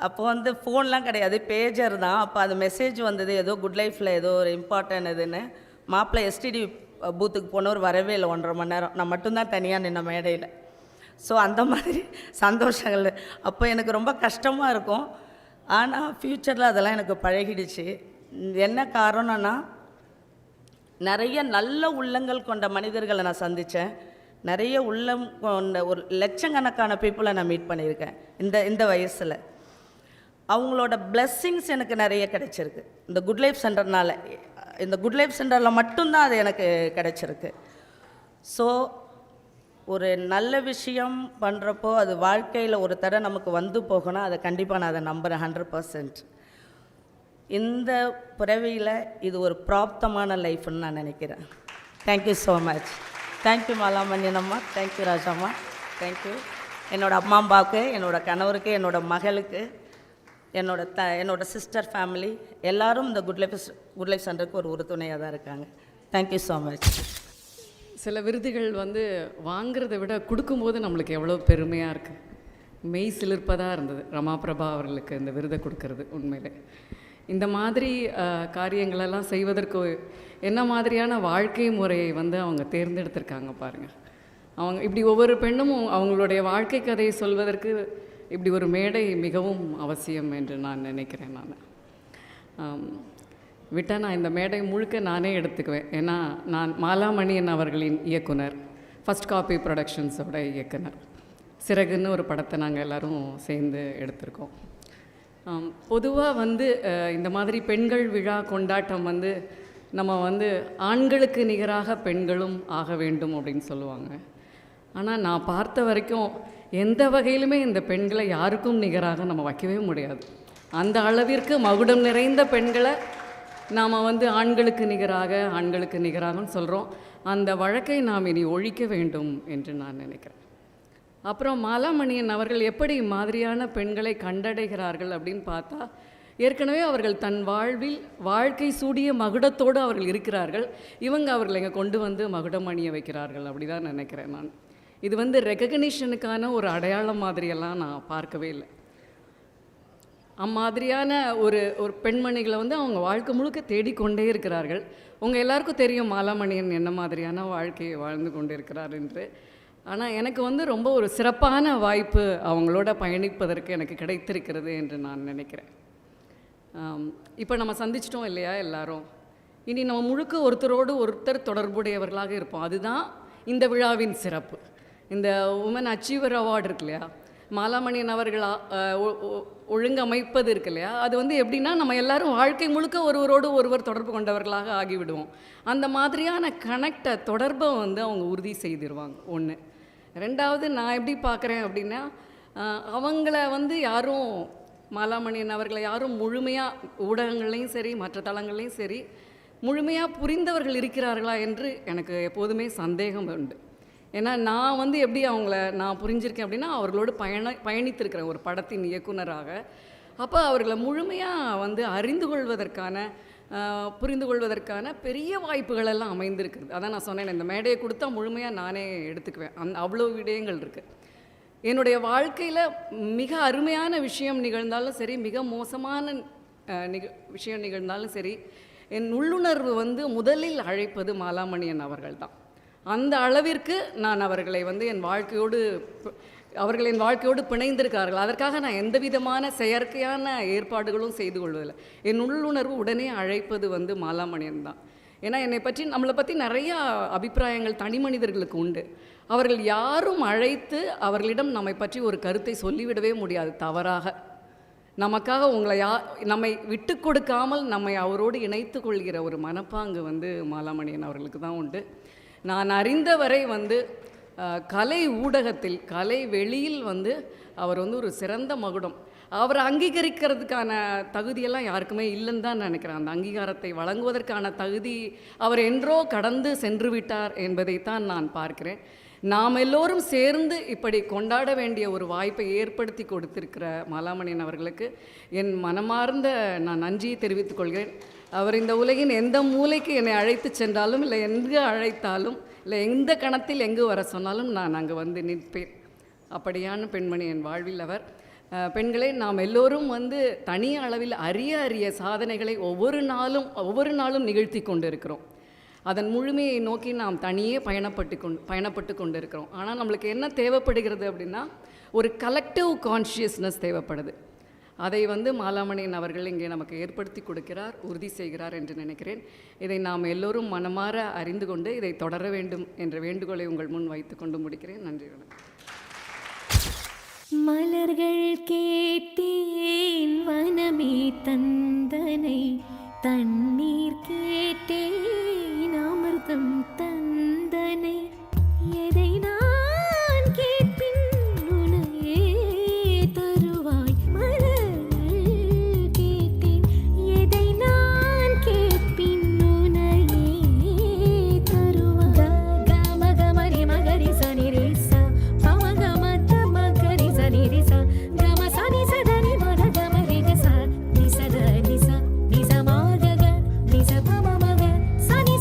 அப்போ வந்து ஃபோன்லாம் கிடையாது, பேஜர் தான். அப்போ அது மெசேஜ் வந்தது, ஏதோ குட் லைஃப்பில் ஏதோ ஒரு இம்பார்ட்டன்ட் இதுன்னு. மாப்பிள்ளை எஸ்டிடி பூத்துக்கு போனவர் வரவே இல்லை 1.5 மணி நேரம். நான் மட்டும்தான் தனியாக நின்ன மேடையில். ஸோ அந்த மாதிரி சந்தோஷங்கள் அப்போ எனக்கு ரொம்ப கஷ்டமாக இருக்கும். ஆனால் ஃப்யூச்சரில் அதெல்லாம் எனக்கு பழகிடுச்சு. என்ன காரணம்னா, நிறைய நல்ல உள்ளங்கள் கொண்ட மனிதர்களை நான் சந்தித்தேன். நிறைய உள்ளம் கொண்ட ஒரு லட்சக்கணக்கான பீப்புளை நான் மீட் பண்ணியிருக்கேன் இந்த வயசில். அவங்களோட பிளெஸ்ஸிங்ஸ் எனக்கு நிறைய கிடைச்சிருக்கு இந்த குட் லைஃப் சென்டர்னால். இந்த குட் லைஃப் சென்டரில் மட்டும்தான் அது எனக்கு கிடைச்சிருக்கு. ஸோ ஒரு நல்ல விஷயம் பண்ணுறப்போ அது வாழ்க்கையில் ஒரு தடவை நமக்கு வந்து போகணும். அதை கண்டிப்பாக நான் அதை நம்புகிறேன் 100%. இந்த பிறவியில் இது ஒரு பிராப்தமான லைஃப்னு நான் நினைக்கிறேன். Thank you so much. தேங்க்யூ மாலாமணியனம்மா, தேங்க்யூ ராஜாம்மா, தேங்க்யூ என்னோடய அம்மா அப்பாவுக்கு, என்னோடய கணவருக்கு, என்னோடய மகளுக்கு, என்னோட சிஸ்டர் ஃபேமிலி எல்லோரும் இந்த குட் லைஃப் சென்டருக்கு ஒரு உறுதுணையாக தான் இருக்காங்க. Thank you so much. சில விருதுகள் வந்து வாங்கிறத விட கொடுக்கும்போது நம்மளுக்கு எவ்வளோ பெருமையாக இருக்குது. மெய் சிலிர்ப்பதாக இருந்தது ரமா பிரபா அவர்களுக்கு இந்த விருதை கொடுக்கறது. உண்மையிலே இந்த மாதிரி காரியங்களெல்லாம் செய்வதற்கு என்ன மாதிரியான வாழ்க்கை முறையை வந்து அவங்க தேர்ந்தெடுத்திருக்காங்க பாருங்கள். அவங்க இப்படி ஒவ்வொரு பெண்ணும் அவங்களுடைய வாழ்க்கை கதையை சொல்வதற்கு இப்படி ஒரு மேடை மிகவும் அவசியம் என்று நான் நினைக்கிறேன். விட்டால் நான் இந்த மேடை முழுக்க நானே எடுத்துக்குவேன். ஏன்னா நான் மாலாமணியன் அவர்களின் இயக்குனர், ஃபஸ்ட் காப்பி ப்ரொடக்ஷன்ஸோட இயக்குனர். சிறகுன்னு ஒரு படத்தை நாங்கள் எல்லோரும் சேர்ந்து எடுத்திருக்கோம். பொதுவாக வந்து இந்த மாதிரி பெண்கள் விழா கொண்டாட்டம் வந்து நம்ம வந்து ஆண்களுக்கு நிகராக பெண்களும் ஆக வேண்டும் அப்படின்னு சொல்லுவாங்க. ஆனால் நான் பார்த்த வரைக்கும் எந்த வகையிலுமே இந்த பெண்களை யாருக்கும் நிகராக நம்ம வைக்கவே முடியாது. அந்த அளவிற்கு மகுடம் நிறைந்த பெண்களை நாம் வந்து ஆண்களுக்கு நிகராகன்னு சொல்கிறோம். அந்த வழக்கை நாம் இனி ஒழிக்க வேண்டும் என்று நான் நினைக்கிறேன். அப்புறம் மாலாமணியன் அவர்கள் எப்படி மாதிரியான பெண்களை கண்டடைகிறார்கள் அப்படின்னு பார்த்தா, ஏற்கனவே அவர்கள் தன் வாழ்வில் வாழ்க்கை சூடிய மகுடத்தோடு அவர்கள் இருக்கிறார்கள். இவங்க அவர்களை இங்கே கொண்டு வந்து மகுடம் அணிய வைக்கிறார்கள், அப்படி தான் நினைக்கிறேன் நான். இது வந்து ரெகக்னிஷனுக்கான ஒரு அடையாளம் மாதிரியெல்லாம் நான் பார்க்கவே இல்லை. அம்மாதிரியான ஒரு பெண்மணிகளை வந்து அவங்க வாழ்க்கை முழுக்க தேடிக்கொண்டே இருக்கிறார்கள். உங்கள் எல்லாருக்கும் தெரியும் மாலாமணியன் என்ன மாதிரியான வாழ்க்கையை வாழ்ந்து கொண்டு இருக்கிறார் என்று. ஆனால் எனக்கு வந்து ரொம்ப ஒரு சிறப்பான வாய்ப்பு அவங்களோட பயணிப்பதற்கு எனக்கு கிடைத்திருக்கிறது என்று நான் நினைக்கிறேன். இப்போ நம்ம சந்திச்சிட்டோம் இல்லையா எல்லாரும், இனி நம்ம முழுக்க ஒருத்தரோடு ஒருத்தர் தொடர்புடையவர்களாக இருப்போம். அதுதான் இந்த விழாவின் சிறப்பு. இந்த உமன் அச்சீவர் அவார்டு இருக்கு இல்லையா, மாலாமணியன் அவர்கள் ஒழுங்கமைப்பது இருக்கு இல்லையா, அது வந்து எப்படின்னா நம்ம எல்லாரும் வாழ்க்கை முழுக்க ஒருவரோடு ஒருவர் தொடர்பு கொண்டவர்களாக ஆகிவிடுவோம். அந்த மாதிரியான தொடர்பை வந்து அவங்க உறுதி செய்திருவாங்க. ஒன்று. ரெண்டாவது, நான் எப்படி பார்க்குறேன் அப்படின்னா, அவங்கள வந்து யாரும் மாலாமணியன் அவர்களை யாரும் முழுமையாக ஊடகங்கள்லேயும் சரி மற்ற தளங்கள்லேயும் சரி முழுமையாக புரிந்தவர்கள் இருக்கிறார்களா என்று எனக்கு எப்போதுமே சந்தேகம் உண்டு. ஏன்னா நான் வந்து எப்படி அவங்கள நான் புரிஞ்சிருக்கேன் அப்படின்னா, அவர்களோடு பயணித்திருக்கிறேன் ஒரு படத்தின் இயக்குனராக. அப்போ அவர்களை முழுமையாக வந்து புரிந்து கொள்வதற்கான பெரிய வாய்ப்புகளெல்லாம் அமைந்திருக்கிறது. அதான் நான் சொன்னேன், இந்த மேடையை கொடுத்தா முழுமையாக நானே எடுத்துக்குவேன். அவ்வளோ விடயங்கள் இருக்குது. என்னுடைய வாழ்க்கையில் மிக அருமையான விஷயம் நிகழ்ந்தாலும் சரி, மிக மோசமான விஷயம் நிகழ்ந்தாலும் சரி, என் உள்ளுணர்வு வந்து முதலில் அழைப்பது மாலாமணியன் அவர்கள் தான். அந்த அளவிற்கு நான் அவர்களை வந்து என் வாழ்க்கையோடு பிணைந்திருக்கிறார்கள். அதற்காக நான் எந்த விதமான செயற்கையான ஏற்பாடுகளும் செய்து கொள்வதில்லை. என் உள்ளுணர்வு உடனே அழைப்பது வந்து மாலாமணியன் தான். ஏன்னா நம்மளை பற்றி நிறையா அபிப்பிராயங்கள் தனி மனிதர்களுக்கு உண்டு. அவர்கள் யாரும் அழைத்து அவர்களிடம் நம்மை பற்றி ஒரு கருத்தை சொல்லிவிடவே முடியாது தவறாக. நமக்காக நம்மை விட்டு கொடுக்காமல் நம்மை அவரோடு இணைத்து கொள்கிற ஒரு மனப்பாங்கு வந்து மாலாமணியன் அவர்களுக்கு தான் உண்டு. நான் அறிந்தவரை வந்து கலை ஊடகத்தில் கலை வெளியில் வந்து அவர் வந்து ஒரு சிறந்த மகுடம். அவரை அங்கீகரிக்கிறதுக்கான தகுதியெல்லாம் யாருக்குமே இல்லைன்னு தான் நினைக்கிறேன். அந்த அங்கீகாரத்தை வழங்குவதற்கான தகுதி அவர் என்றோ கடந்து சென்று விட்டார் என்பதைத்தான் நான் பார்க்கிறேன். நாம் எல்லோரும் சேர்ந்து இப்படி கொண்டாட வேண்டிய ஒரு வாய்ப்பை ஏற்படுத்தி கொடுத்திருக்கிற மாலாமணியன் அவர்களுக்கு என் மனமார்ந்த நான் நன்றியை தெரிவித்துக் கொள்கிறேன். அவர் இந்த உலகின் எந்த மூலைக்கு என்னை அழைத்து சென்றாலும், இல்லை எங்கு அழைத்தாலும், இல்லை எந்த கணத்தில் எங்கு வர சொன்னாலும் நான் அங்கே வந்து நிற்பேன். அப்படியான பெண்மணி என் வாழ்வில் அவர். பெண்களே, நாம் எல்லோரும் வந்து தனி அளவில் அரிய சாதனைகளை ஒவ்வொரு நாளும் நிகழ்த்தி கொண்டு இருக்கிறோம். அதன் முழுமையை நோக்கி நாம் தனியே பயணப்பட்டு கொண்டு இருக்கிறோம். ஆனால் நம்மளுக்கு என்ன தேவைப்படுகிறது அப்படின்னா, ஒரு கலெக்டிவ் கான்ஷியஸ்னஸ் தேவைப்படுது. அதை வந்து மாலாமணியன் அவர்கள் இங்கே நமக்கு ஏற்படுத்தி கொடுக்கிறார், உறுதி செய்கிறார் என்று நினைக்கிறேன். இதை நாம் எல்லோரும் மனமாற அறிந்து கொண்டு இதை தொடர வேண்டும் என்ற வேண்டுகோளை உங்கள் முன் வைத்து கொண்டு முடிக்கிறேன். நன்றி. மலர்கள் கேட்டேன் வனமே தந்தனை, தண்ணீர் கேட்டேன் அமிர்தம் தந்தனை, எதை நான் கேட்பின் உனையே தருவாய். மலர்கள் கேட்டேன், எதை நான் கேட்பின் உனையே தருவாய். கம கமரி மகரி சனி ரேசா பம கம தம கரி சனி ரேசா கம சனி சதனி மத கம ரேசா நிசத நிசா நிச மக நிச பம மக சனி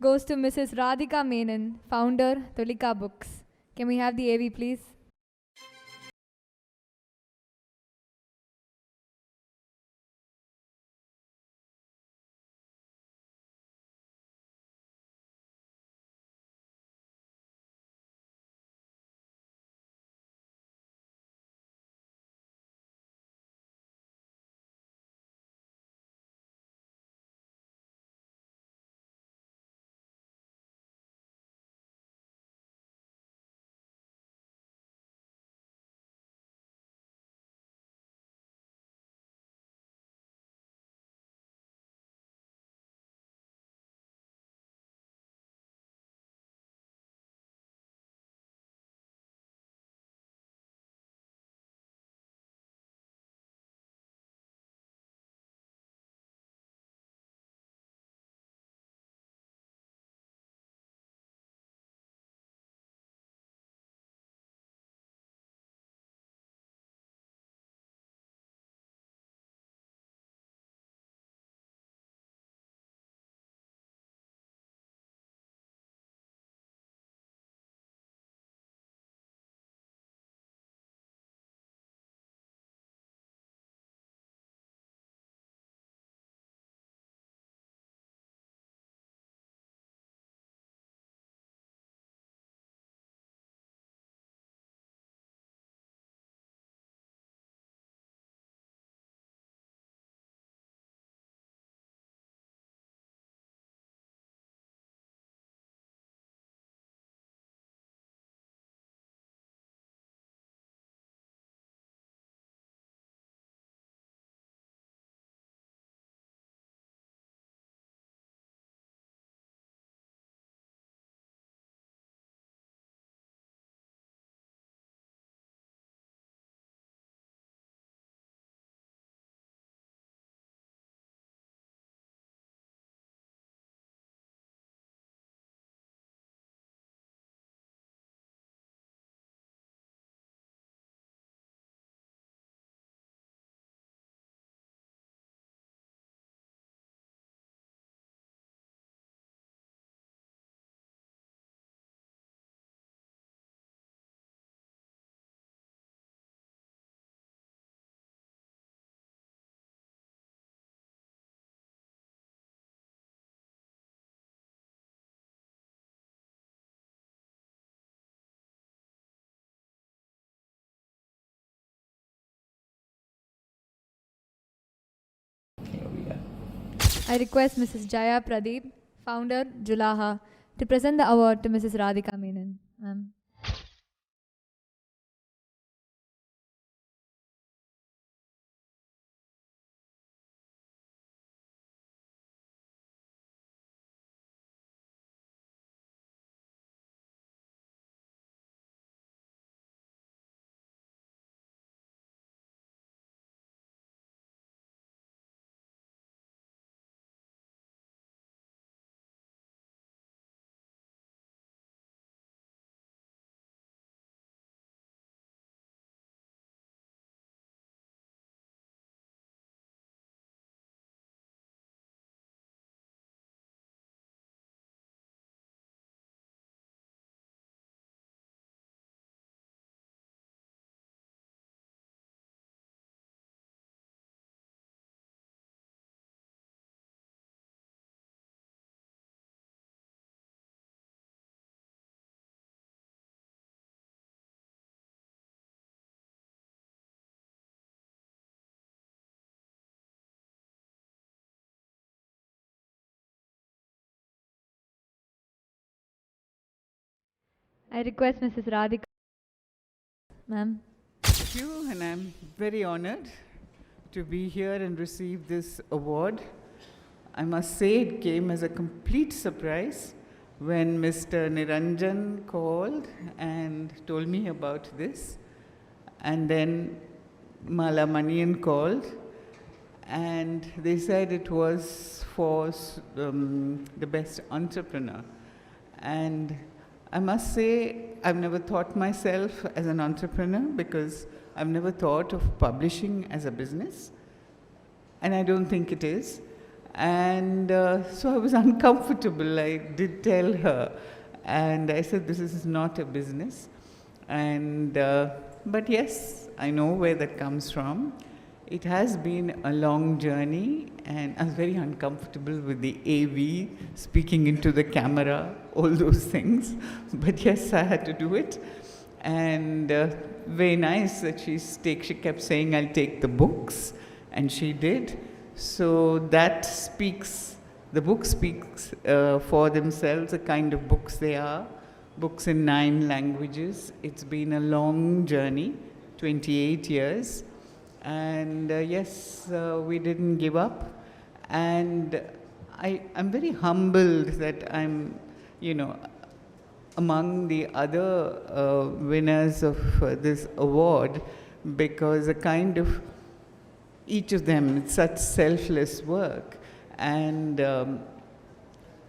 goes to Mrs. Radhika Menon, founder, Tulika Books. Can we have the AV, please? I request Mrs. Jaya Pradeep, founder, Julaha, to present the award to Mrs. Radhika Menon. Ma'am. I request Mrs. Radhika. Ma'am. Thank you, and I'm very honored to be here and receive this award. I must say it came as a complete surprise when Mr. Niranjan called and told me about this, and then Mala Manian called, and they said it was for the best entrepreneur. And I must say, I've never thought myself as an entrepreneur because I've never thought of publishing as a business, and I don't think it is. And so I was uncomfortable. I did tell her. And I said, this is not a business. And, but yes, I know where that comes from. It has been a long journey, and I was very uncomfortable with the AV, speaking into the camera, all those things. But yes, I had to do it. And very nice that she kept saying, I'll take the books. And she did. So that speaks, the book speaks for themselves, the kind of books they are. Books in 9 languages. It's been a long journey, 28 years. And yes, we didn't give up. And I'm very humbled that I'm, among the other winners of this award, because a kind of, each of them, it's such selfless work and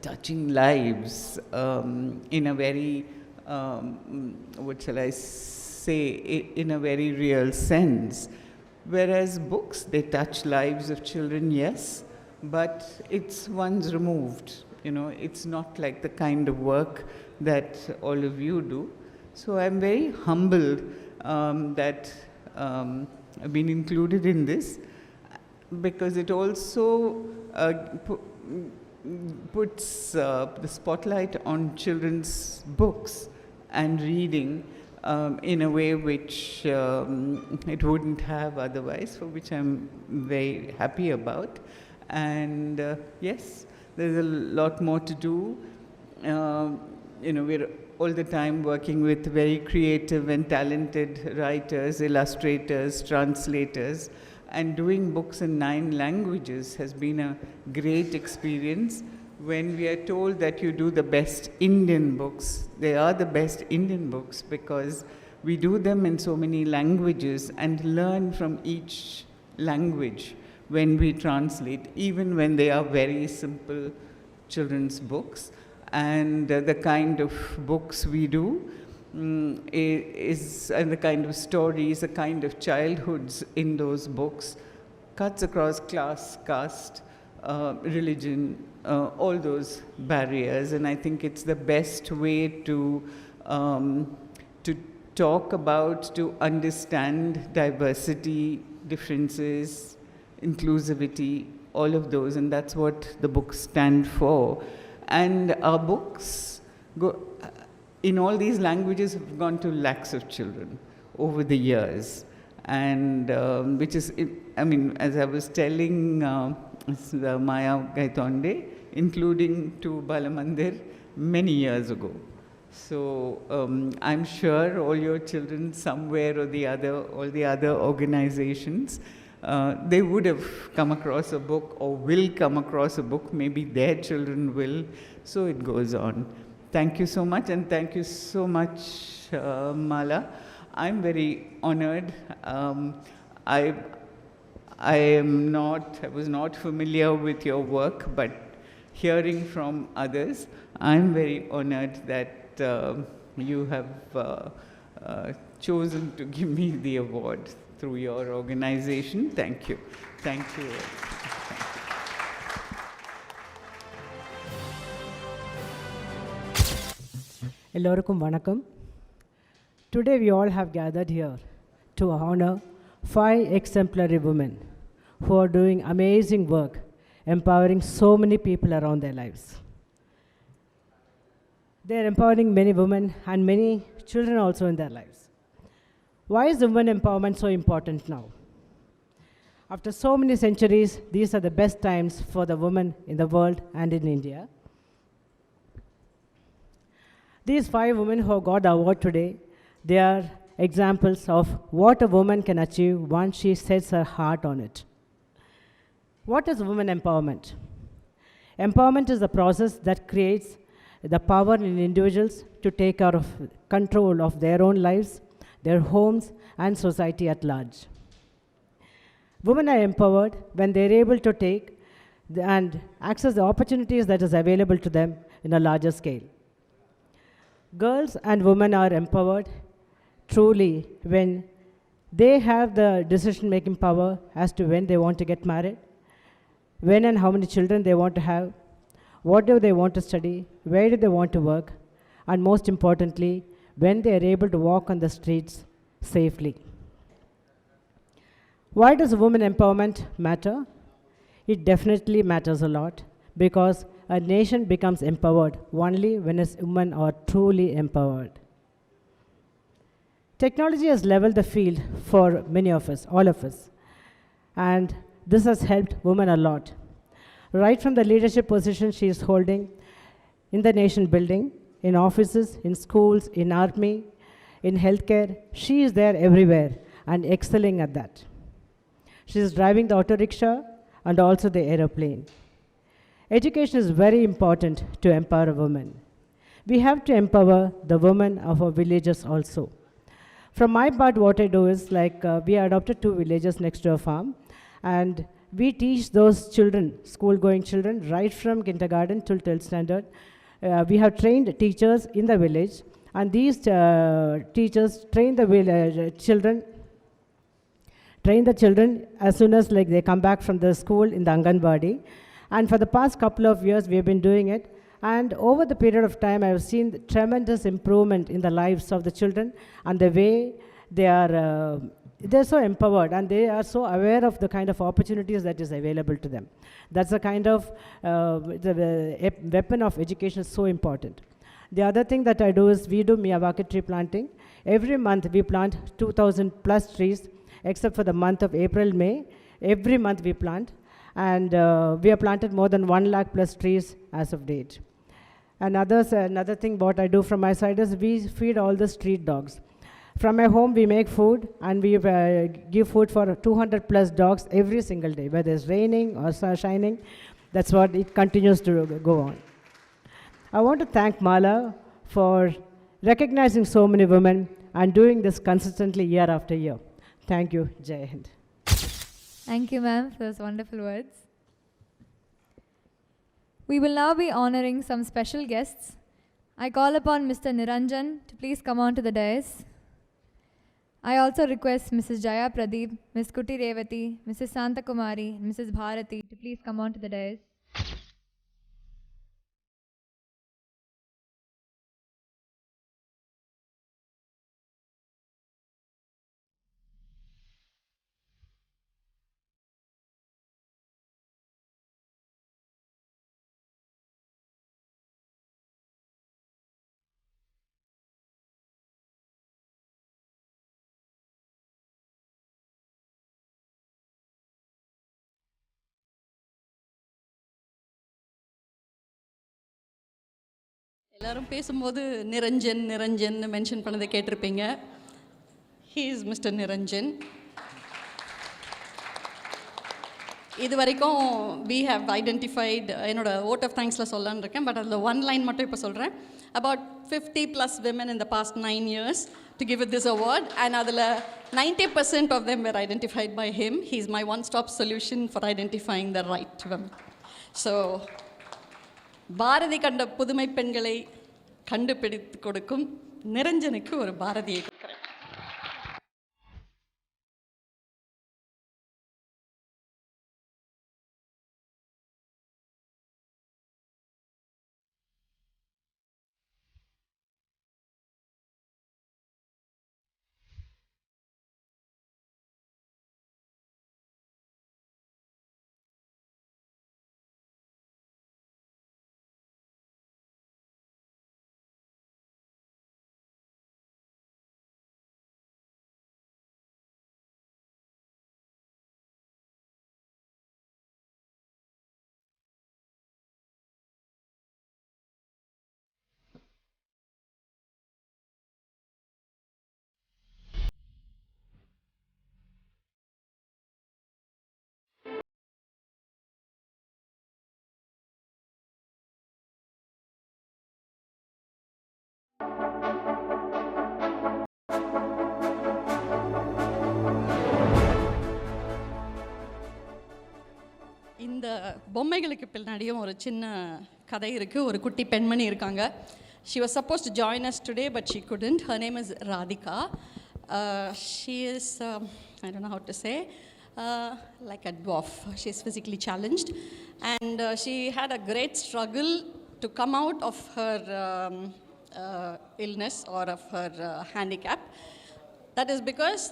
touching lives in a very, what shall I say, in a very real sense. Whereas books, they touch lives of children, yes, but it's one's removed. It's not like the kind of work that all of you do. So I'm very humbled that I've been included in this, because it also puts the spotlight on children's books and reading in a way which it wouldn't have otherwise, for which I'm very happy about. And yes, there's a lot more to do. We're all the time working with very creative and talented writers, illustrators, translators, and doing books in 9 languages has been a great experience. When we are told that you do the best Indian books, they are the best Indian books because we do them in so many languages and learn from each language when we translate, even when they are very simple children's books. And the kind of books we do and the kind of stories, the kind of childhoods in those books cuts across class, caste, religion, all those barriers. And I think it's the best way to talk about, to understand diversity, differences, inclusivity, all of those. And that's what the books stand for. And our books go, in all these languages, have gone to lakhs of children over the years. And which is, as I was telling Maya Gaitonde, including to Balamandir many years ago. So I'm sure all your children somewhere or the other, all the other organizations, they would have come across a book or will come across a book, maybe their children will, so it goes on. Thank you so much, and thank you so much, Mala. I'm very honored. I was not familiar with your work, but hearing from others, I'm very honored that you have chosen to give me the award through your organization. Thank you. Thank you. எல்லோருக்கும் வணக்கம். Today we all have gathered here to honor 5 exemplary women who are doing amazing work, empowering so many people around their lives. They are empowering many women and many children also in their lives. Why is women empowerment so important now? After so many centuries, these are the best times for the women in the world and in India. These 5 women who have got the award today, they are examples of what a woman can achieve once she sets her heart on it. What is women empowerment? Empowerment is the process that creates the power in individuals to take care of control of their own lives, their homes, and society at large. Women are empowered when they are able to take and access the opportunities that is available to them in a larger scale. Girls and women are empowered truly when they have the decision-making power as to when they want to get married, when and how many children they want to have, what do they want to study, where do they want to work, and most importantly, when they are able to walk on the streets safely. Why does women empowerment matter? It definitely matters a lot, because a nation becomes empowered only when its women are truly empowered. Technology has leveled the field for many of us, all of us, and this has helped women a lot. Right from the leadership position she is holding in the nation building, in offices, in schools, in army, in healthcare, she is there everywhere and excelling at that. She is driving the auto rickshaw and also the aeroplane. Education is very important to empower women. We have to empower the women of our villages also. From my part, what I do is we adopted 2 villages next to a farm, and we teach those children, school-going children, right from kindergarten till 12th standard. We have trained teachers in the village, and these teachers train the children as soon as they come back from the school in the Anganwadi. And for the past couple of years, we have been doing it. And over the period of time, I have seen the tremendous improvement in the lives of the children and the way they're so empowered and they are so aware of the kind of opportunities that is available to them. That's the kind of the weapon of education is so important. The other thing that I do is we do Miyawaki tree planting. Every month we plant 2,000 plus trees, except for the month of April, May. Every month we plant, and we have planted more than 1 lakh plus trees as of date. Another thing what I do from my side is we feed all the street dogs. From my home, we make food, and we give food for 200 plus dogs every single day, whether it's raining or shining. That's what it continues to go on. I want to thank Mala for recognizing so many women and doing this consistently year after year. Thank you. Jai Hind. Thank you, ma'am, for those wonderful words. We will now be honoring some special guests. I call upon Mr. Niranjan to please come on to the dais. I also request Mrs. Jaya Pradeep, Ms. Kuti Revati, Mrs. Santa Kumari, and Mrs. Bharati to please come on to the dais. எல்லாரும் பேசும்போது Niranjan mention பண்ணதை கேட்டிருப்பீங்க. He is mister Niranjan. இது வரைக்கும் we have identified என்னோட vote of தேங்க்ஸில் சொல்லலான்னு இருக்கேன். But அதில் 1 லைன் மட்டும் இப்போ சொல்கிறேன். About 50 plus women in the past 9 years to give it this award, and அதில் 90% of them were identified by him. He is my one-stop solution for identifying the right women. So Bharathi கண்ட புதுமை பெண்களை கண்டுபிடித்து கொடுக்கும் நிரஞ்சனுக்கு ஒரு பாரதியை கொடுக்குறேன். இந்த பொம்மைகளுக்கு பின்னாடியும் ஒரு சின்ன கதை இருக்குது. ஒரு குட்டி பெண்மணி இருக்காங்க. She was supposed to join us today, but she couldn't. Her name is Radhika. She is, I don't know how to say, like a dwarf. She's physically challenged, and she had a great struggle to come out of her illness or of her handicap. That is because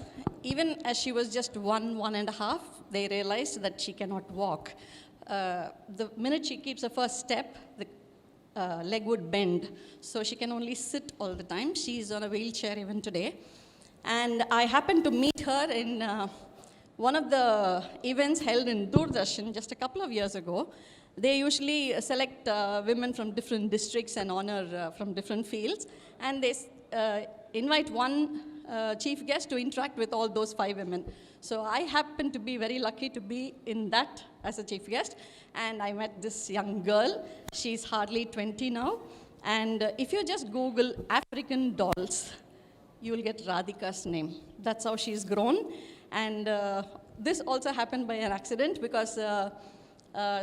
even as she was just 1.5, they realized that she cannot walk. The minute she keeps the first step, the leg would bend. So she can only sit all the time. She's on a wheelchair even today. And I happened to meet her in one of the events held in Doordarshan just a couple of years ago. They usually select women from different districts and honor from different fields. And they invite one chief guest to interact with all those 5 women. So I happened to be very lucky to be in that as a chief guest. And I met this young girl. She's hardly 20 now. And if you just Google African dolls, you will get Radhika's name. That's how she's grown. And this also happened by an accident because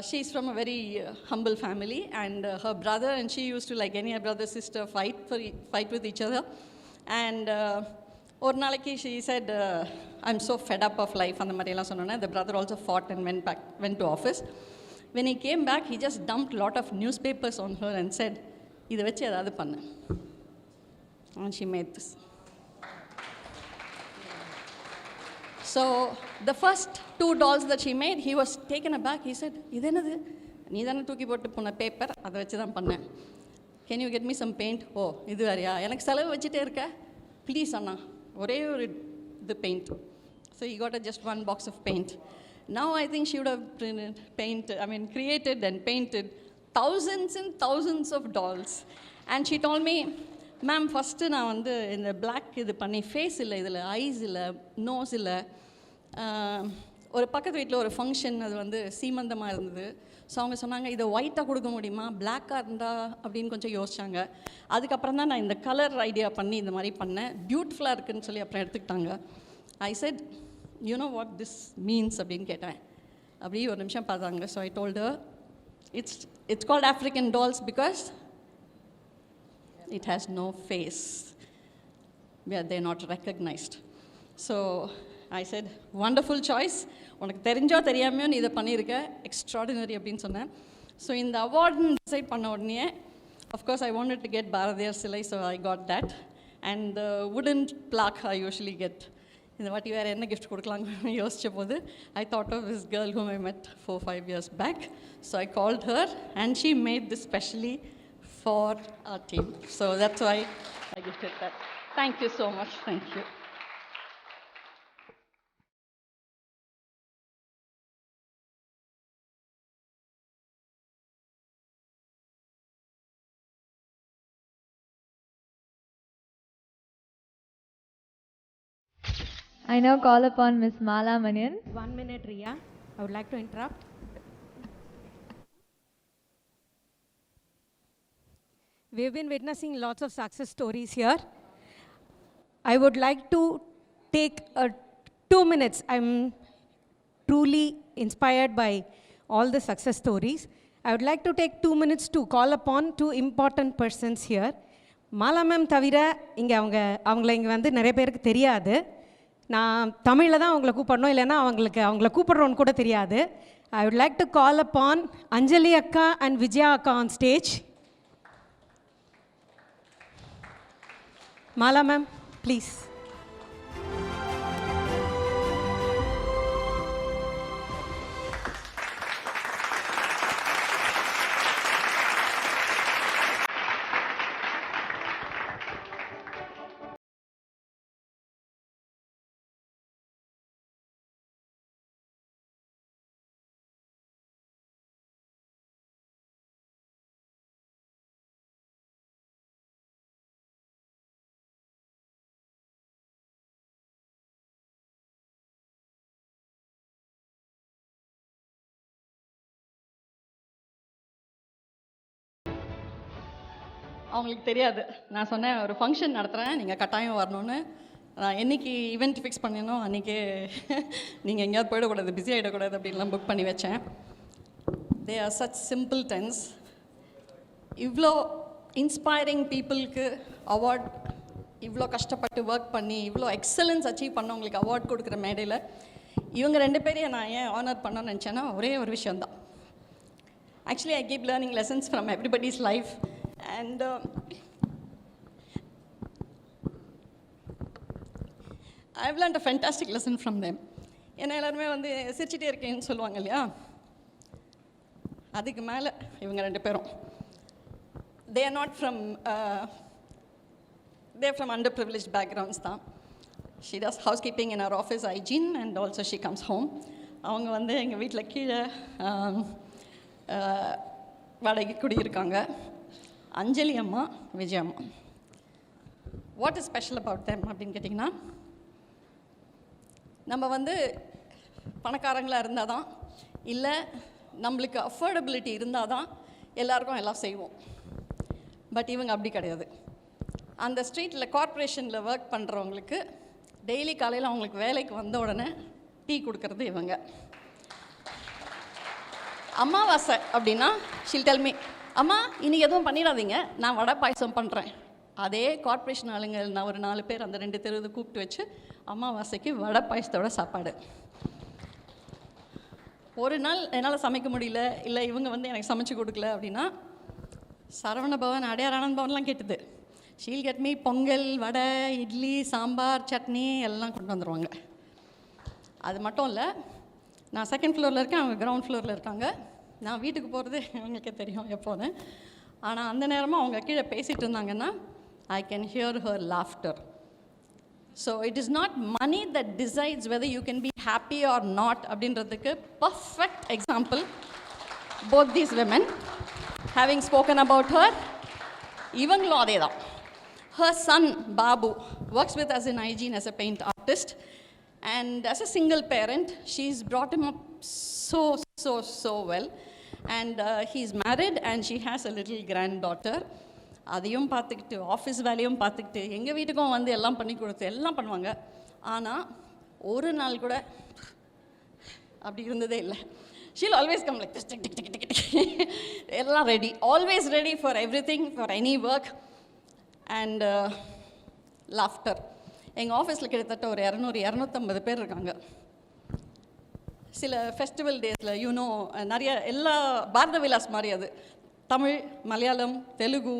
she's from a very humble family, and her brother and she used to, like any brother sister, fight with each other. And or nalaki she said, I'm so fed up of life. And the brother also fought and went to office. When he came back, he just dumped a lot of newspapers on her and said, "Idu vechi edavadhu pannu." And she made this. So the first 2 dolls that she made, he was taken aback. He said, "Idu enadhu? Nee thana thooki pottu pona paper, adha vechi dhaan panna. Can you get me some paint?" "Oh, idu variya? Enak selavu vechitte irukka? Please anna, ore oru the paint." So he got just 1 box of paint. Now I think she would have created and painted thousands and thousands of dolls. And she told me, "Ma'am, first நான் வந்து இந்த black இது பண்ணி face இல்லை, இதில் ice இல்லை, nose இல்லை. ஒரு பக்கத்து வீட்டில் ஒரு ஃபங்க்ஷன், அது வந்து சீமந்தமாக இருந்தது. ஸோ அவங்க சொன்னாங்க, இதை ஒயிட்டாக கொடுக்க முடியுமா, பிளாக்காக இருந்தா அப்படின்னு கொஞ்சம் யோசிச்சாங்க. அதுக்கப்புறம் தான் நான் இந்த கலர் ஐடியா பண்ணி இந்த மாதிரி பண்ணேன். பியூட்டிஃபுல்லாக இருக்குன்னு சொல்லி அப்புறம் எடுத்துக்கிட்டாங்க. I said, "You know what this means?" அப்படின்னு கேட்டேன். அப்படி ஒரு நிமிஷம் பார்த்தாங்க. So I told her, it's called African dolls because it has no face. They're not recognized. So I said, "Wonderful choice. உனக்கு தெரிஞ்சோ தெரியாமையோ நீ இதை பண்ணியிருக்க, எக்ஸ்ட்ராடினரி" அப்படின்னு சொன்னேன். ஸோ இந்த அவார்டுன்னு டிசைட் பண்ண உடனே, of course I wanted to get Bharathiyar சிலை. So I got that. And the wooden plaque I usually get. இந்த வாட்டி வேறு என்ன கிஃப்ட் கொடுக்கலான்னு யோசித்த போது, I thought of this girl whom I met 4-5 years back. So I called her and she made this specially for our team. So that's why I gifted that. Thank you so much. Thank you. I now call upon Ms. Mala Manian. 1 minute, Riya. I would like to interrupt. We've been witnessing lots of success stories here. I would like to take 2 minutes. I'm truly inspired by all the success stories. I would like to take 2 minutes to call upon 2 important persons here. Mala ma'am தவிர இங்கே அவங்கள இங்கே வந்து நிறைய பேருக்கு தெரியாது. நான் தமிழில் தான் அவங்கள கூப்பிடணும், இல்லைன்னா அவங்கள கூப்பிட்றோன்னு கூட தெரியாது. I would like to call upon Anjali akka and Vijaya akka on stage. Mala ma'am, please. அவங்களுக்கு தெரியாது. நான் சொன்னேன், ஒரு ஃபங்க்ஷன் நடத்துகிறேன், நீங்கள் கட்டாயம் வரணும்னு. நான் என்றைக்கு ஈவெண்ட் ஃபிக்ஸ் பண்ணினோ அன்றைக்கே நீங்கள் எங்கேயாவது போயிடக்கூடாது, பிஸி ஆகிடக்கூடாது அப்படின்லாம் புக் பண்ணி வச்சேன். They are such simple dens. இவ்வளோ இன்ஸ்பைரிங் பீப்புளுக்கு அவார்ட், இவ்வளோ கஷ்டப்பட்டு ஒர்க் பண்ணி இவ்வளோ எக்ஸலன்ஸ் அச்சீவ் பண்ணவங்களுக்கு அவார்ட் கொடுக்குற மேடையில் இவங்க 2 பேரையும் நான் ஏன் ஆனர் பண்ணணும்னு நினச்சேன்னா ஒரே ஒரு விஷயந்தான். Actually I keep learning lessons from everybody's life and I've learned a fantastic lesson from them. ஏன்னா எல்லாருமே வந்து சிரிச்சிட்டே இருக்கேன்னு சொல்லுவாங்க இல்லையா, அதுக்கு மேலே இவங்க 2 பேரும் they are not from they're from underprivileged backgrounds தான். She does housekeeping in our office, hygiene, and also she comes home. அவங்க வந்து எங்கள் வீட்டில் கீழே வாடகை குடியிருக்காங்க. அஞ்சலி அம்மா, விஜய் அம்மா. What is special about them அப்படின்னு கேட்டிங்கன்னா, நம்ம வந்து பணக்காரங்களாக இருந்தால் தான், இல்லை நம்மளுக்கு அஃபோர்டபிலிட்டி இருந்தால் தான் எல்லாருக்கும் எல்லாம் செய்வோம். பட் இவங்க அப்படி கிடையாது. அந்த ஸ்ட்ரீட்டில் கார்ப்பரேஷனில் ஒர்க் பண்ணுறவங்களுக்கு டெய்லி காலையில் அவங்களுக்கு வேலைக்கு வந்த உடனே டீ கொடுக்கறது இவங்க. அமாவாசை அப்படின்னா ஷில் டெல் மீ, அம்மா இன்றைக்கி எதுவும் பண்ணிடாதீங்க, நான் வடை பாயசம் பண்ணுறேன். அதே கார்ப்பரேஷன் ஆளுங்க நான் ஒரு 4 பேர் அந்த 2 தெருவு கூப்பிட்டு வச்சு அமாவாசைக்கு வடை பாயசத்தோட சாப்பாடு. ஒரு நாள் என்னால் சமைக்க முடியல, இல்லை இவங்க வந்து எனக்கு சமைச்சு கொடுக்கல அப்படின்னா, சரவண பவன், அடையார் ஆனந்த் பவன்லாம் கேட்டுது. She'll get me pongal, vada, idli, sambar, chutney எல்லாம் கொண்டு வந்துடுவாங்க. அது மட்டும் இல்லை, நான் 2nd ஃப்ளோரில் இருக்கேன், அவங்க கிரவுண்ட் ஃப்ளோரில் இருக்காங்க. நான் வீட்டுக்கு போகிறது அவங்களுக்கே தெரியும் எப்போன்னு. ஆனால் அந்த நேரமாக அவங்க கீழே பேசிகிட்டு இருந்தாங்கன்னா I can hear her laughter. So it is not money that decides whether you can be happy or not அப்படின்றதுக்கு perfect example both these women. Having spoken about her, இவங்களும் அதே தான். Her son Babu works with us in hygiene as a paint artist, and as a single parent she's brought him up so well, and he's married and she has a little granddaughter. அதையும் பார்த்துக்கிட்டு office வேலையும் பார்த்துக்கிட்டு எங்கள் வீட்டுக்கும் வந்து எல்லாம் பண்ணி கொடுத்து எல்லாம் பண்ணுவாங்க. ஆனால் ஒரு நாள் கூட அப்படி இருந்ததே இல்லை. She'll always come like this, tick tick tick tick, எல்லாம் ready, always ready for every thing, for any work and laughter. எங்கள் ஆஃபீஸில் கிட்டத்தட்ட ஒரு 200-250 பேர் இருக்காங்க. சில ஃபெஸ்டிவல் டேஸில் யூனோ நிறைய எல்லா பாரத விலாஸ் மாதிரி அது தமிழ், மலையாளம், தெலுங்கு,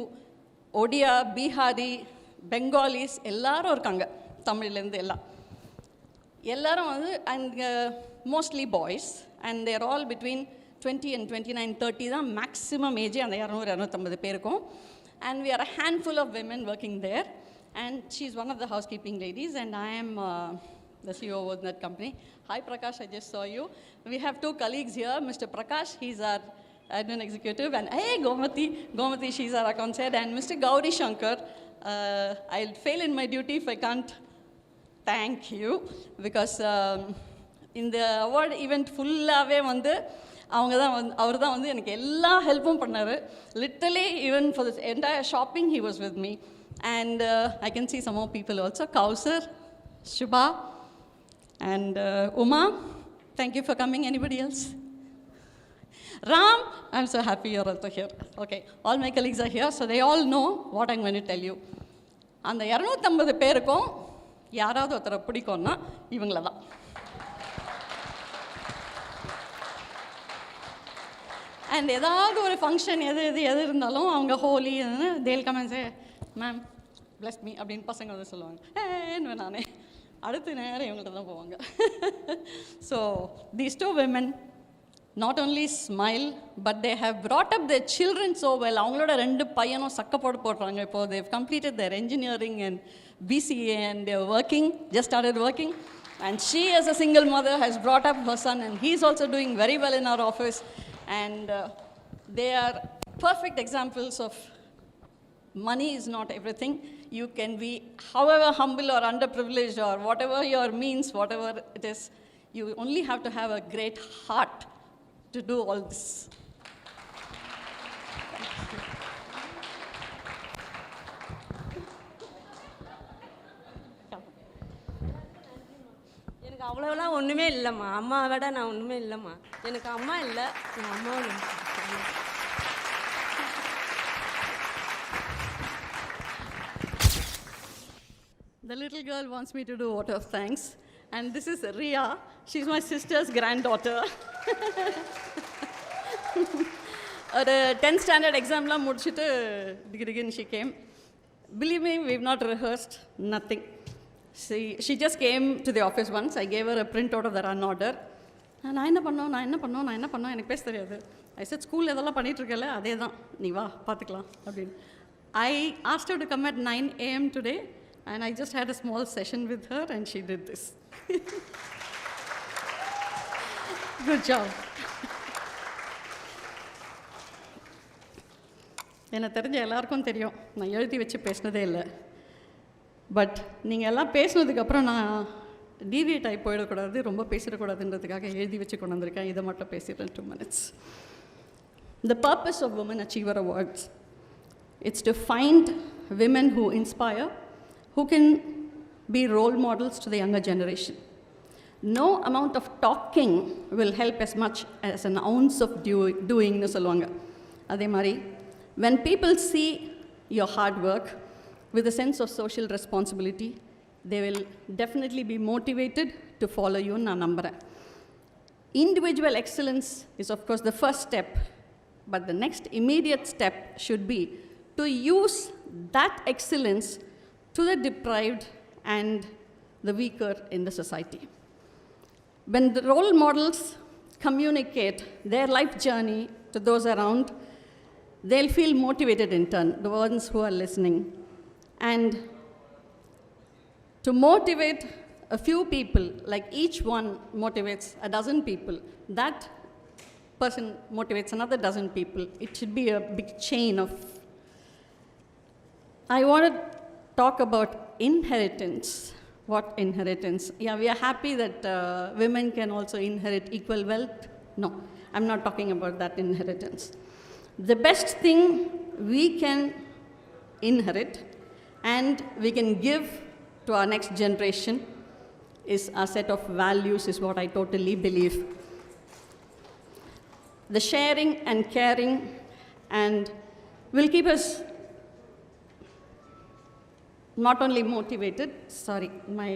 ஒடியா, பீகாரி, பெங்காலிஸ் எல்லாரும் இருக்காங்க. தமிழ்லேருந்து எல்லாரும் வந்து and mostly boys, and they're all between 20 and 29-30 தான் மேக்ஸிமம் ஏஜ் அந்த 200-250 பேருக்கும். And we are a handful of women working there, and she is one of the house keeping ladies, and I am the CEO of that company. Hi Prakash, I just saw you. We have 2 colleagues here. Mr. Prakash, he's our admin executive, and hey Gomati, she's our accounts head, and Mr. Gauri Shankar. I'll fail in my duty if I can't thank you, because in the award event full-ave வந்து அவர் தான் வந்து எனக்கு எல்லா ஹெல்ப்பும் பண்ணார். Literally even for this entire shopping he was with me, and I can see some more people also. Kausar, Shubha, and Uma, thank you for coming. Anybody else? Ram, I'm so happy you're also here. Okay, all my colleagues are here, so they all know what I'm going to tell you. அந்த 250 பேருக்கும் யாராவது ஒருத்தரை பிடிக்கும்னா இவங்கள தான். And ஏதாவது ஒரு function எது இருந்தாலும் அவங்க Holi they'll come and say, ma'am bless me அப்படின்னு பசங்க வந்து சொல்லுவாங்க. ஏன்னு நானே அடுத்த நேரம் இவங்கள்ட்ட தான் போவாங்க. So these 2 women not only smile, but they have brought up their children so well. அவங்களோட 2 பையனும் சக்கப்போடு போடுறாங்க. இப்போ they've completed their engineering and BCA, and they're working, just started working. And she as a single mother has brought up her son, and he's also doing very well in our office. And they are perfect examples of money is not everything. You can be however humble or underprivileged or whatever your means, whatever it is, you only have to have a great heart to do all this. எனக்கு அவ்வளோலாம் ஒன்றுமே இல்லைம்மா, அம்மாவை விட நான் ஒன்றுமே இல்லைம்மா. எனக்கு அம்மா இல்லை, என் அம்மாவும். The little girl wants me to do vote of thanks. And this is Ria. She's my sister's granddaughter. ஒரு 10th standard examலாம் முடிச்சுட்டு digrigan she came. Believe me, we've not rehearsed, nothing. She just came to the office once. I gave her a printout of the run order. நான் என்ன பண்ணோம் எனக்கு பேச தெரியாது. I said, school எதெல்லாம் பண்ணிட்டு இருக்கல அதே தான், நீ வா பார்த்துக்கலாம் அப்படின்னு. I asked her to come at 9 a.m. today, and I just had a small session with her, and she did this. Good job. எனக்கு தெரிஞ்ச எல்லாருக்கும் தெரியும், நான் எழுதி வச்சு பேசினதே இல்லை. பட் நீங்கள் எல்லாம் பேசினதுக்கப்புறம் நான் டீவியேட் ஆகி போயிடக்கூடாது, ரொம்ப பேசிடக்கூடாதுன்றதுக்காக எழுதி வச்சு கொண்டு வந்திருக்கேன். இதை மட்டும் பேசிடுறேன் 2 minutes. The purpose of Women Achiever Awards, it's to find women who inspire, who can be role models to the younger generation. No amount of talking will help as much as an ounce of doing nu solluvaanga. Adhe mari, when people see your hard work with a sense of social responsibility, they will definitely be motivated to follow you. Na nambra. Individual excellence is of course the first step, but the next immediate step should be to use that excellence to the deprived and the weaker in the society. When the role models communicate their life journey to those around, they'll feel motivated in turn, the ones who are listening. And to motivate a few people, like each one motivates a dozen people, that person motivates another dozen people. It should be a big chain of... I want to talk about inheritance. What inheritance? Yeah, we are happy that women can also inherit equal wealth. No, I'm not talking about that inheritance. The best thing we can inherit and we can give to our next generation is a set of values, is what I totally believe. The sharing and caring and will keep us not only motivated, sorry, my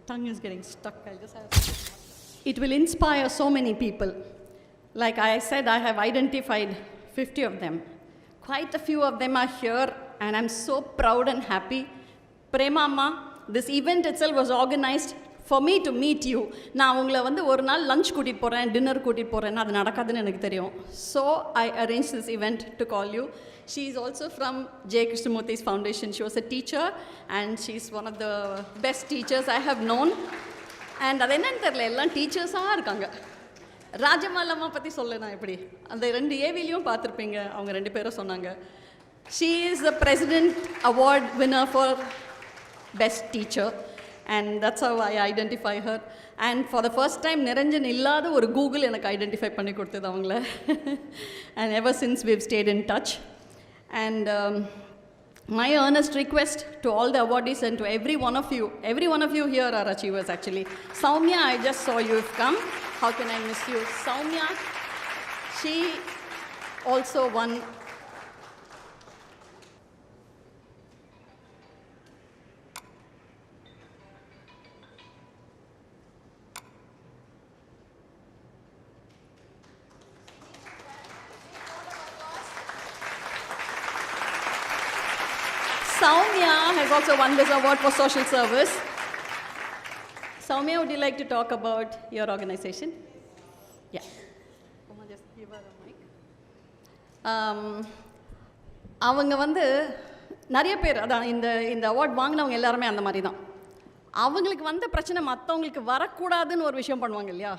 tongue is getting stuck, I'll just have to. It will inspire so many people. Like I said, I have identified 50 of them. Quite a few of them are here, and I'm so proud and happy. Prema Amma, this event itself was organized for me to meet you. நான் உங்களை வந்து ஒரு நாள் lunch கூட்டிகிட்டு போகிறேன், dinner கூட்டிகிட்டு போகிறேன்னா அது நடக்காதுன்னு எனக்கு தெரியும். So I arranged this event to call you. She is also from J. Krishnamurthy's foundation. She was a teacher, and she's one of the best teachers I have known. And அது என்னன்னு தெரியல, எல்லாம் டீச்சர்ஸாக இருக்காங்க. ராஜமாலம்மா பற்றி சொல்ல நான் எப்படி, அந்த 2 ஏவிலையும் பார்த்துருப்பீங்க, அவங்க 2 பேரும் சொன்னாங்க. She is the President Award winner for Best Teacher, and that's how I identify her. And for the first time, Niranjan இல்லாத ஒரு கூகுள் எனக்கு ஐடென்டிஃபை பண்ணி கொடுத்தது அவங்கள. And ever since we've stayed in touch. And my earnest request to all the awardees and to every one of you here are achievers actually. Soumya, I just saw you have come. How can I miss you? Soumya, she also won Soumya has also won this award for social service. Soumya, would you like to talk about your organization? Yeah. Just give her a mic. அவங்க வந்து நிறைய பேர் அதான் இந்த award வாங்கினவங்க எல்லாருமே அந்த மாதிரி தான். அவங்களுக்கு வந்த பிரச்சனை மற்றவங்களுக்கு வரக்கூடாதுன்னு ஒரு விஷயம் பண்ணுவாங்க இல்லையா?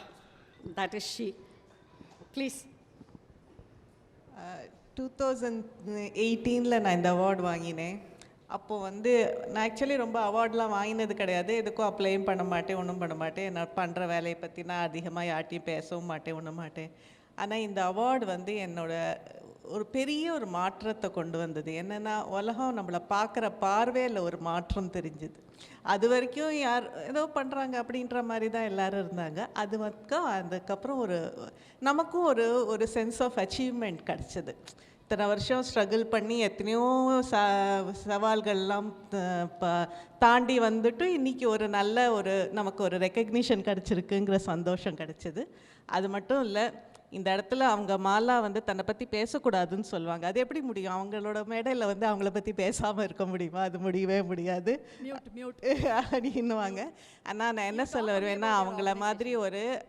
That is she. Please. 2018 நான் இந்த அவார்டு வாங்கினேன். அப்போது வந்து நான் ஆக்சுவலி ரொம்ப அவார்ட்லாம் வாங்கினது கிடையாது, எதுக்கும் அப்ளையும் பண்ண மாட்டேன், ஒன்றும் பண்ண மாட்டேன், நான் பண்ணுற வேலையை பற்றி நான் அதிகமாக யார்ட்டையும் பேசவும் மாட்டேன், ஒன்றும் மாட்டேன். ஆனால் இந்த அவார்டு வந்து என்னோட ஒரு பெரிய ஒரு மாற்றத்தை கொண்டு வந்தது. என்னென்னா, உலகம் நம்மளை பார்க்குற பார்வையில் ஒரு மாற்றம் தெரிஞ்சுது. அது வரைக்கும் யார் ஏதோ பண்ணுறாங்க அப்படின்ற மாதிரி தான் எல்லோரும் இருந்தாங்க. அதுக்கப்புறம் நமக்கும் ஒரு சென்ஸ் ஆஃப் அச்சீவ்மெண்ட் கிடச்சிது. இத்தனை வருஷம் ஸ்ட்ரகிள் பண்ணி எத்தனையோ சவால்கள்லாம் தாண்டி வந்துட்டு இன்றைக்கி ஒரு நல்ல நமக்கு ஒரு ரெக்கக்னிஷன் கிடச்சிருக்குங்கிற சந்தோஷம் கிடச்சிது. அது மட்டும் இல்லை, இந்த இடத்துல அவங்க மாலா வந்து தன்னை பற்றி பேசக்கூடாதுன்னு சொல்லுவாங்க. அது எப்படி முடியும்? அவங்களோட மேடையில் வந்து அவங்கள பற்றி பேசாமல் இருக்க முடியுமா? அது முடியவே முடியாது அப்படின்னுவாங்க. ஆனால் நான் என்ன சொல்ல வருவேன்னா, அவங்கள மாதிரி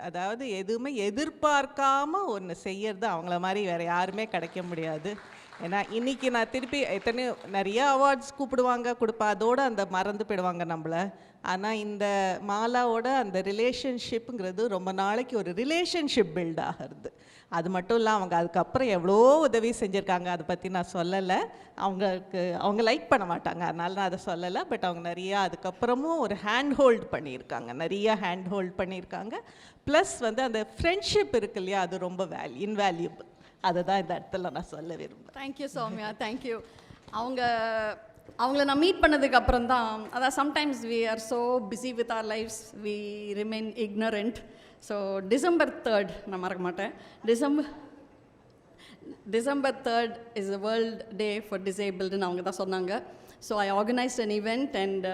அதாவது எதுவுமே எதிர்பார்க்காம ஒன்று செய்யறது அவங்கள மாதிரி வேறு யாருமே கிடைக்க முடியாது. ஏன்னா இன்றைக்கி நான் திருப்பி நிறைய அவார்ட்ஸ் கொடுப்பா, அதோடு அந்த மறந்து போயிடுவாங்க நம்மளை. ஆனால் இந்த மாலாவோட அந்த ரிலேஷன்ஷிப்புங்கிறது ரொம்ப நாளைக்கு ஒரு ரிலேஷன்ஷிப் பில்ட் ஆகிறது. அது மட்டும் இல்லை, அவங்க அதுக்கப்புறம் எவ்வளோ உதவி செஞ்சுருக்காங்க. அதை பற்றி நான் சொல்லலை, அவங்க லைக் பண்ண மாட்டாங்க, அதனால நான் அதை சொல்லலை. பட் அவங்க நிறையா அதுக்கப்புறமும் ஒரு ஹேண்ட் ஹோல்ட் பண்ணியிருக்காங்க, நிறையா ஹேண்ட் ஹோல்ட் பண்ணியிருக்காங்க. ப்ளஸ் வந்து அந்த ஃப்ரெண்ட்ஷிப் இருக்கு இல்லையா, அது ரொம்ப இன்வேல்யூபிள். அதை தான் இந்த இடத்துல நான் சொல்ல விரும்புகிறேன். Thank you Soumya, thank you. அவங்கள நான் மீட் பண்ணதுக்கு அப்புறம் தான், அதான் sometimes we are so busy with our lifes, we remain ignorant. So December 3 நான் மறக்க மாட்டேன், December 3 is a world day for டிசேபிள்டுன்னு அவங்க தான் சொன்னாங்க. So I organised an event and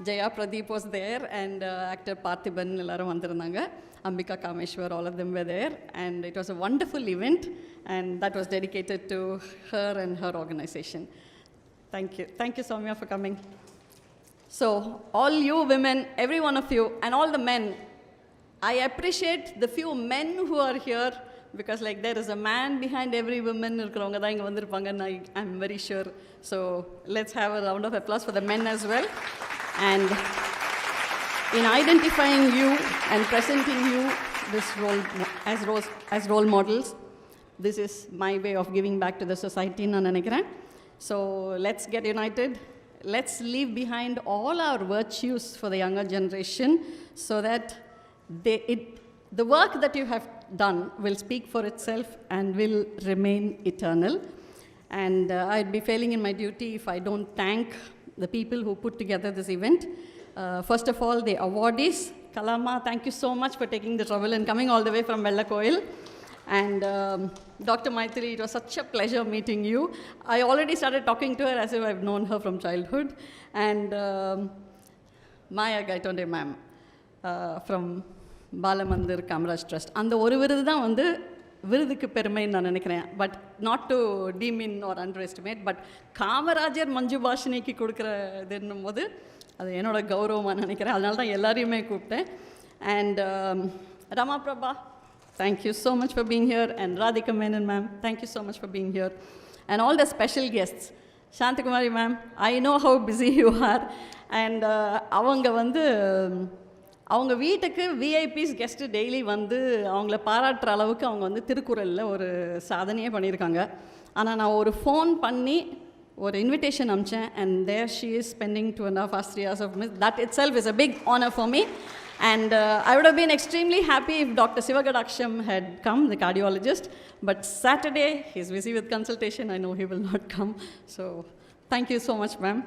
Jaya Pradeep was there and actor Parthiban எல்லாரும் வந்திருந்தாங்க, Ambika Kameshwar, all of them were there, and it was a wonderful event, and that was dedicated to her and her organization. Thank you Soumya for coming. So all you women, every one of you, and all the men, I appreciate the few men who are here, because like there is a man behind every woman irukravanga da inga vandirupanga, I'm very sure. So let's have a round of applause for the men as well. And in identifying you and presenting you this role as role models, this is my way of giving back to the society na nenikren. So let's get united, let's leave behind all our virtues for the younger generation, so that the work that you have done will speak for itself and will remain eternal. And I'd be failing in my duty if I don't thank the people who put together this event. First of all, the awardees. Kalama, thank you so much for taking the trouble and coming all the way from Vellakoil. And Dr. Maithili, it was such a pleasure meeting you. I already started talking to her as if I've known her from childhood. And Maya Gaitonde ma'am from Balamandir Kamaraj Trust. அந்த ஒரு விருது தான் வந்து விருதுக்கு பெருமைன்னு நான் நினைக்கிறேன். But not to demean or underestimate, but Kamarajar Manju பாஷினிக்கு கொடுக்குறதுன்னும் போது அது என்னோட கௌரவமாக நினைக்கிறேன். அதனால தான் எல்லாரையுமே கூப்பிட்டேன். And Rama Prabha, thank you so much for being here. And Radhika Menon ma'am, thank you so much for being here. And all the special guests. Shantakumari ma'am, I know how busy you are. And அவங்க வீட்டுக்கு VIPs guest daily வந்து அவங்கள பாராட்டுற அளவுக்கு அவங்க வந்து திருக்குறளில் ஒரு சாதனையே பண்ணியிருக்காங்க. ஆனால் நான் ஒரு ஃபோன் பண்ணி ஒரு இன்விடேஷன் அனுப்பிச்சேன், and there she is spending 2.5 hours 3 hours of miss. That itself is a big honor for me. And I would have been extremely happy if Dr. Sivagadaksham had come, the cardiologist. But Saturday, he's busy with consultation. I know he will not come. So thank you so much, ma'am.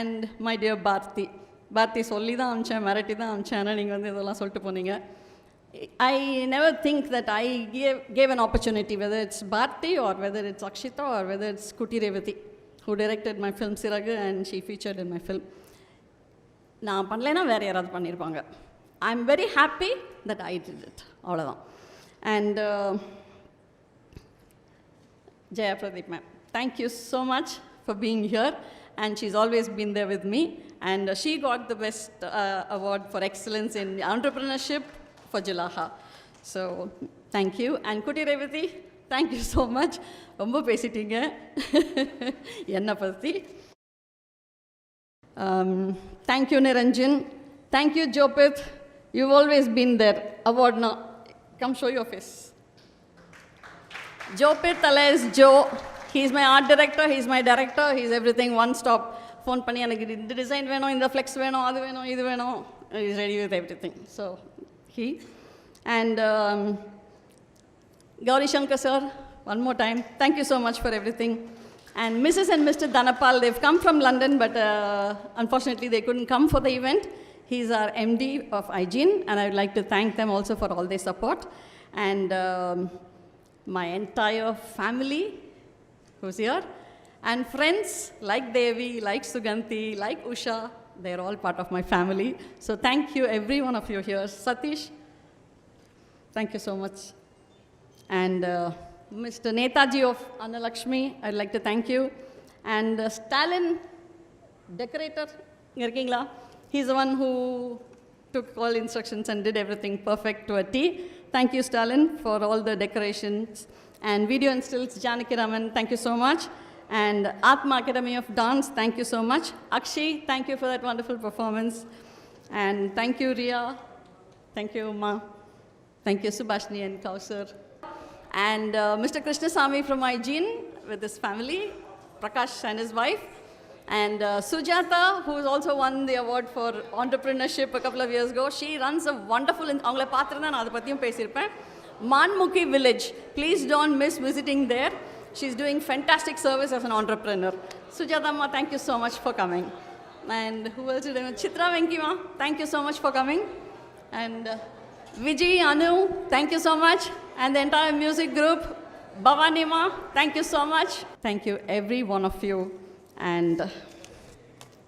And my dear Bharti, சொல்லி தான் அனுப்பிச்சேன், மிரட்டி தான் அனுப்பிச்சேன், ஆனால் நீங்கள் வந்து இதெல்லாம் சொல்லிட்டு போனீங்க. I never think that I gave an opportunity, whether it's Bharti or whether it's Akshita or whether it's Kuti Revati, who directed my film Siragu and she featured in my film. நான் பண்ணலைன்னா வேறு யாராவது பண்ணியிருப்பாங்க. I'm very happy that I did it. அவ்வளோதான். And Jaya Pradeep ma'am, thank you so much for being here. And she's always been there with me. And she got the best award for excellence in entrepreneurship for Jilaha. So thank you. And Kuti Revati, thank you so much. ரொம்ப பேசிட்டீங்க என்னை பற்றி. Thank you Niranjan. Thank you Jopith. You've always been there. Award now. Come show your face. Jopith alias Joe. He's my art director, he's my director, he's everything, one stop. Phone பண்ணி எனக்கு இந்த design வேணும், இந்த flex வேணும், அது வேணும், இது வேணும். He's ready with everything. So he. And Gauri Shankar sir, one more time, thank you so much for everything. And Mrs. and Mr. Dhanapal, they've come from London, but unfortunately they couldn't come for the event. He's our MD of hygiene, and I would like to thank them also for all their support. And my entire family, who's here. And friends like Devi, like Suganti, like Usha, they're all part of my family. So thank you, every one of you here. Satish, thank you so much. And Mr. Netaji of Annalakshmi, I'd like to thank you. And Stalin, decorator, Nirkingla, he's the one who took all instructions and did everything perfect to a T. Thank you, Stalin, for all the decorations. And video and stills, Janaki Raman, thank you so much. And Atma Academy of Dance, thank you so much. Akshi, thank you for that wonderful performance. And thank you, Ria. Thank you, Uma. Thank you, Subhashni and Kausar. And Mr. Krishnasamy from Hygiene with his family, Prakash and his wife. And Sujata, who has also won the award for entrepreneurship a couple of years ago, she runs a wonderful, avangala paathirana na adha pathiyum pesirpen, Manmukhi village. Please don't miss visiting there. She's doing fantastic service as an entrepreneur. Sujata ma, thank you so much for coming. And who else did I know? Chitra Venkima, thank you so much for coming. And Vijay, Anu, thank you so much. And the entire music group, Bhavani ma, thank you so much. Thank you, every one of you. And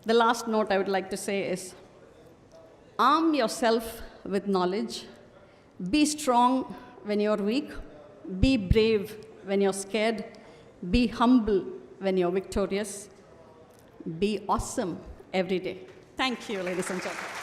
the last note I would like to say is, arm yourself with knowledge. Be strong when you're weak. Be brave when you're scared. Be humble when you're victorious. Be awesome every day. Thank you, ladies and gentlemen.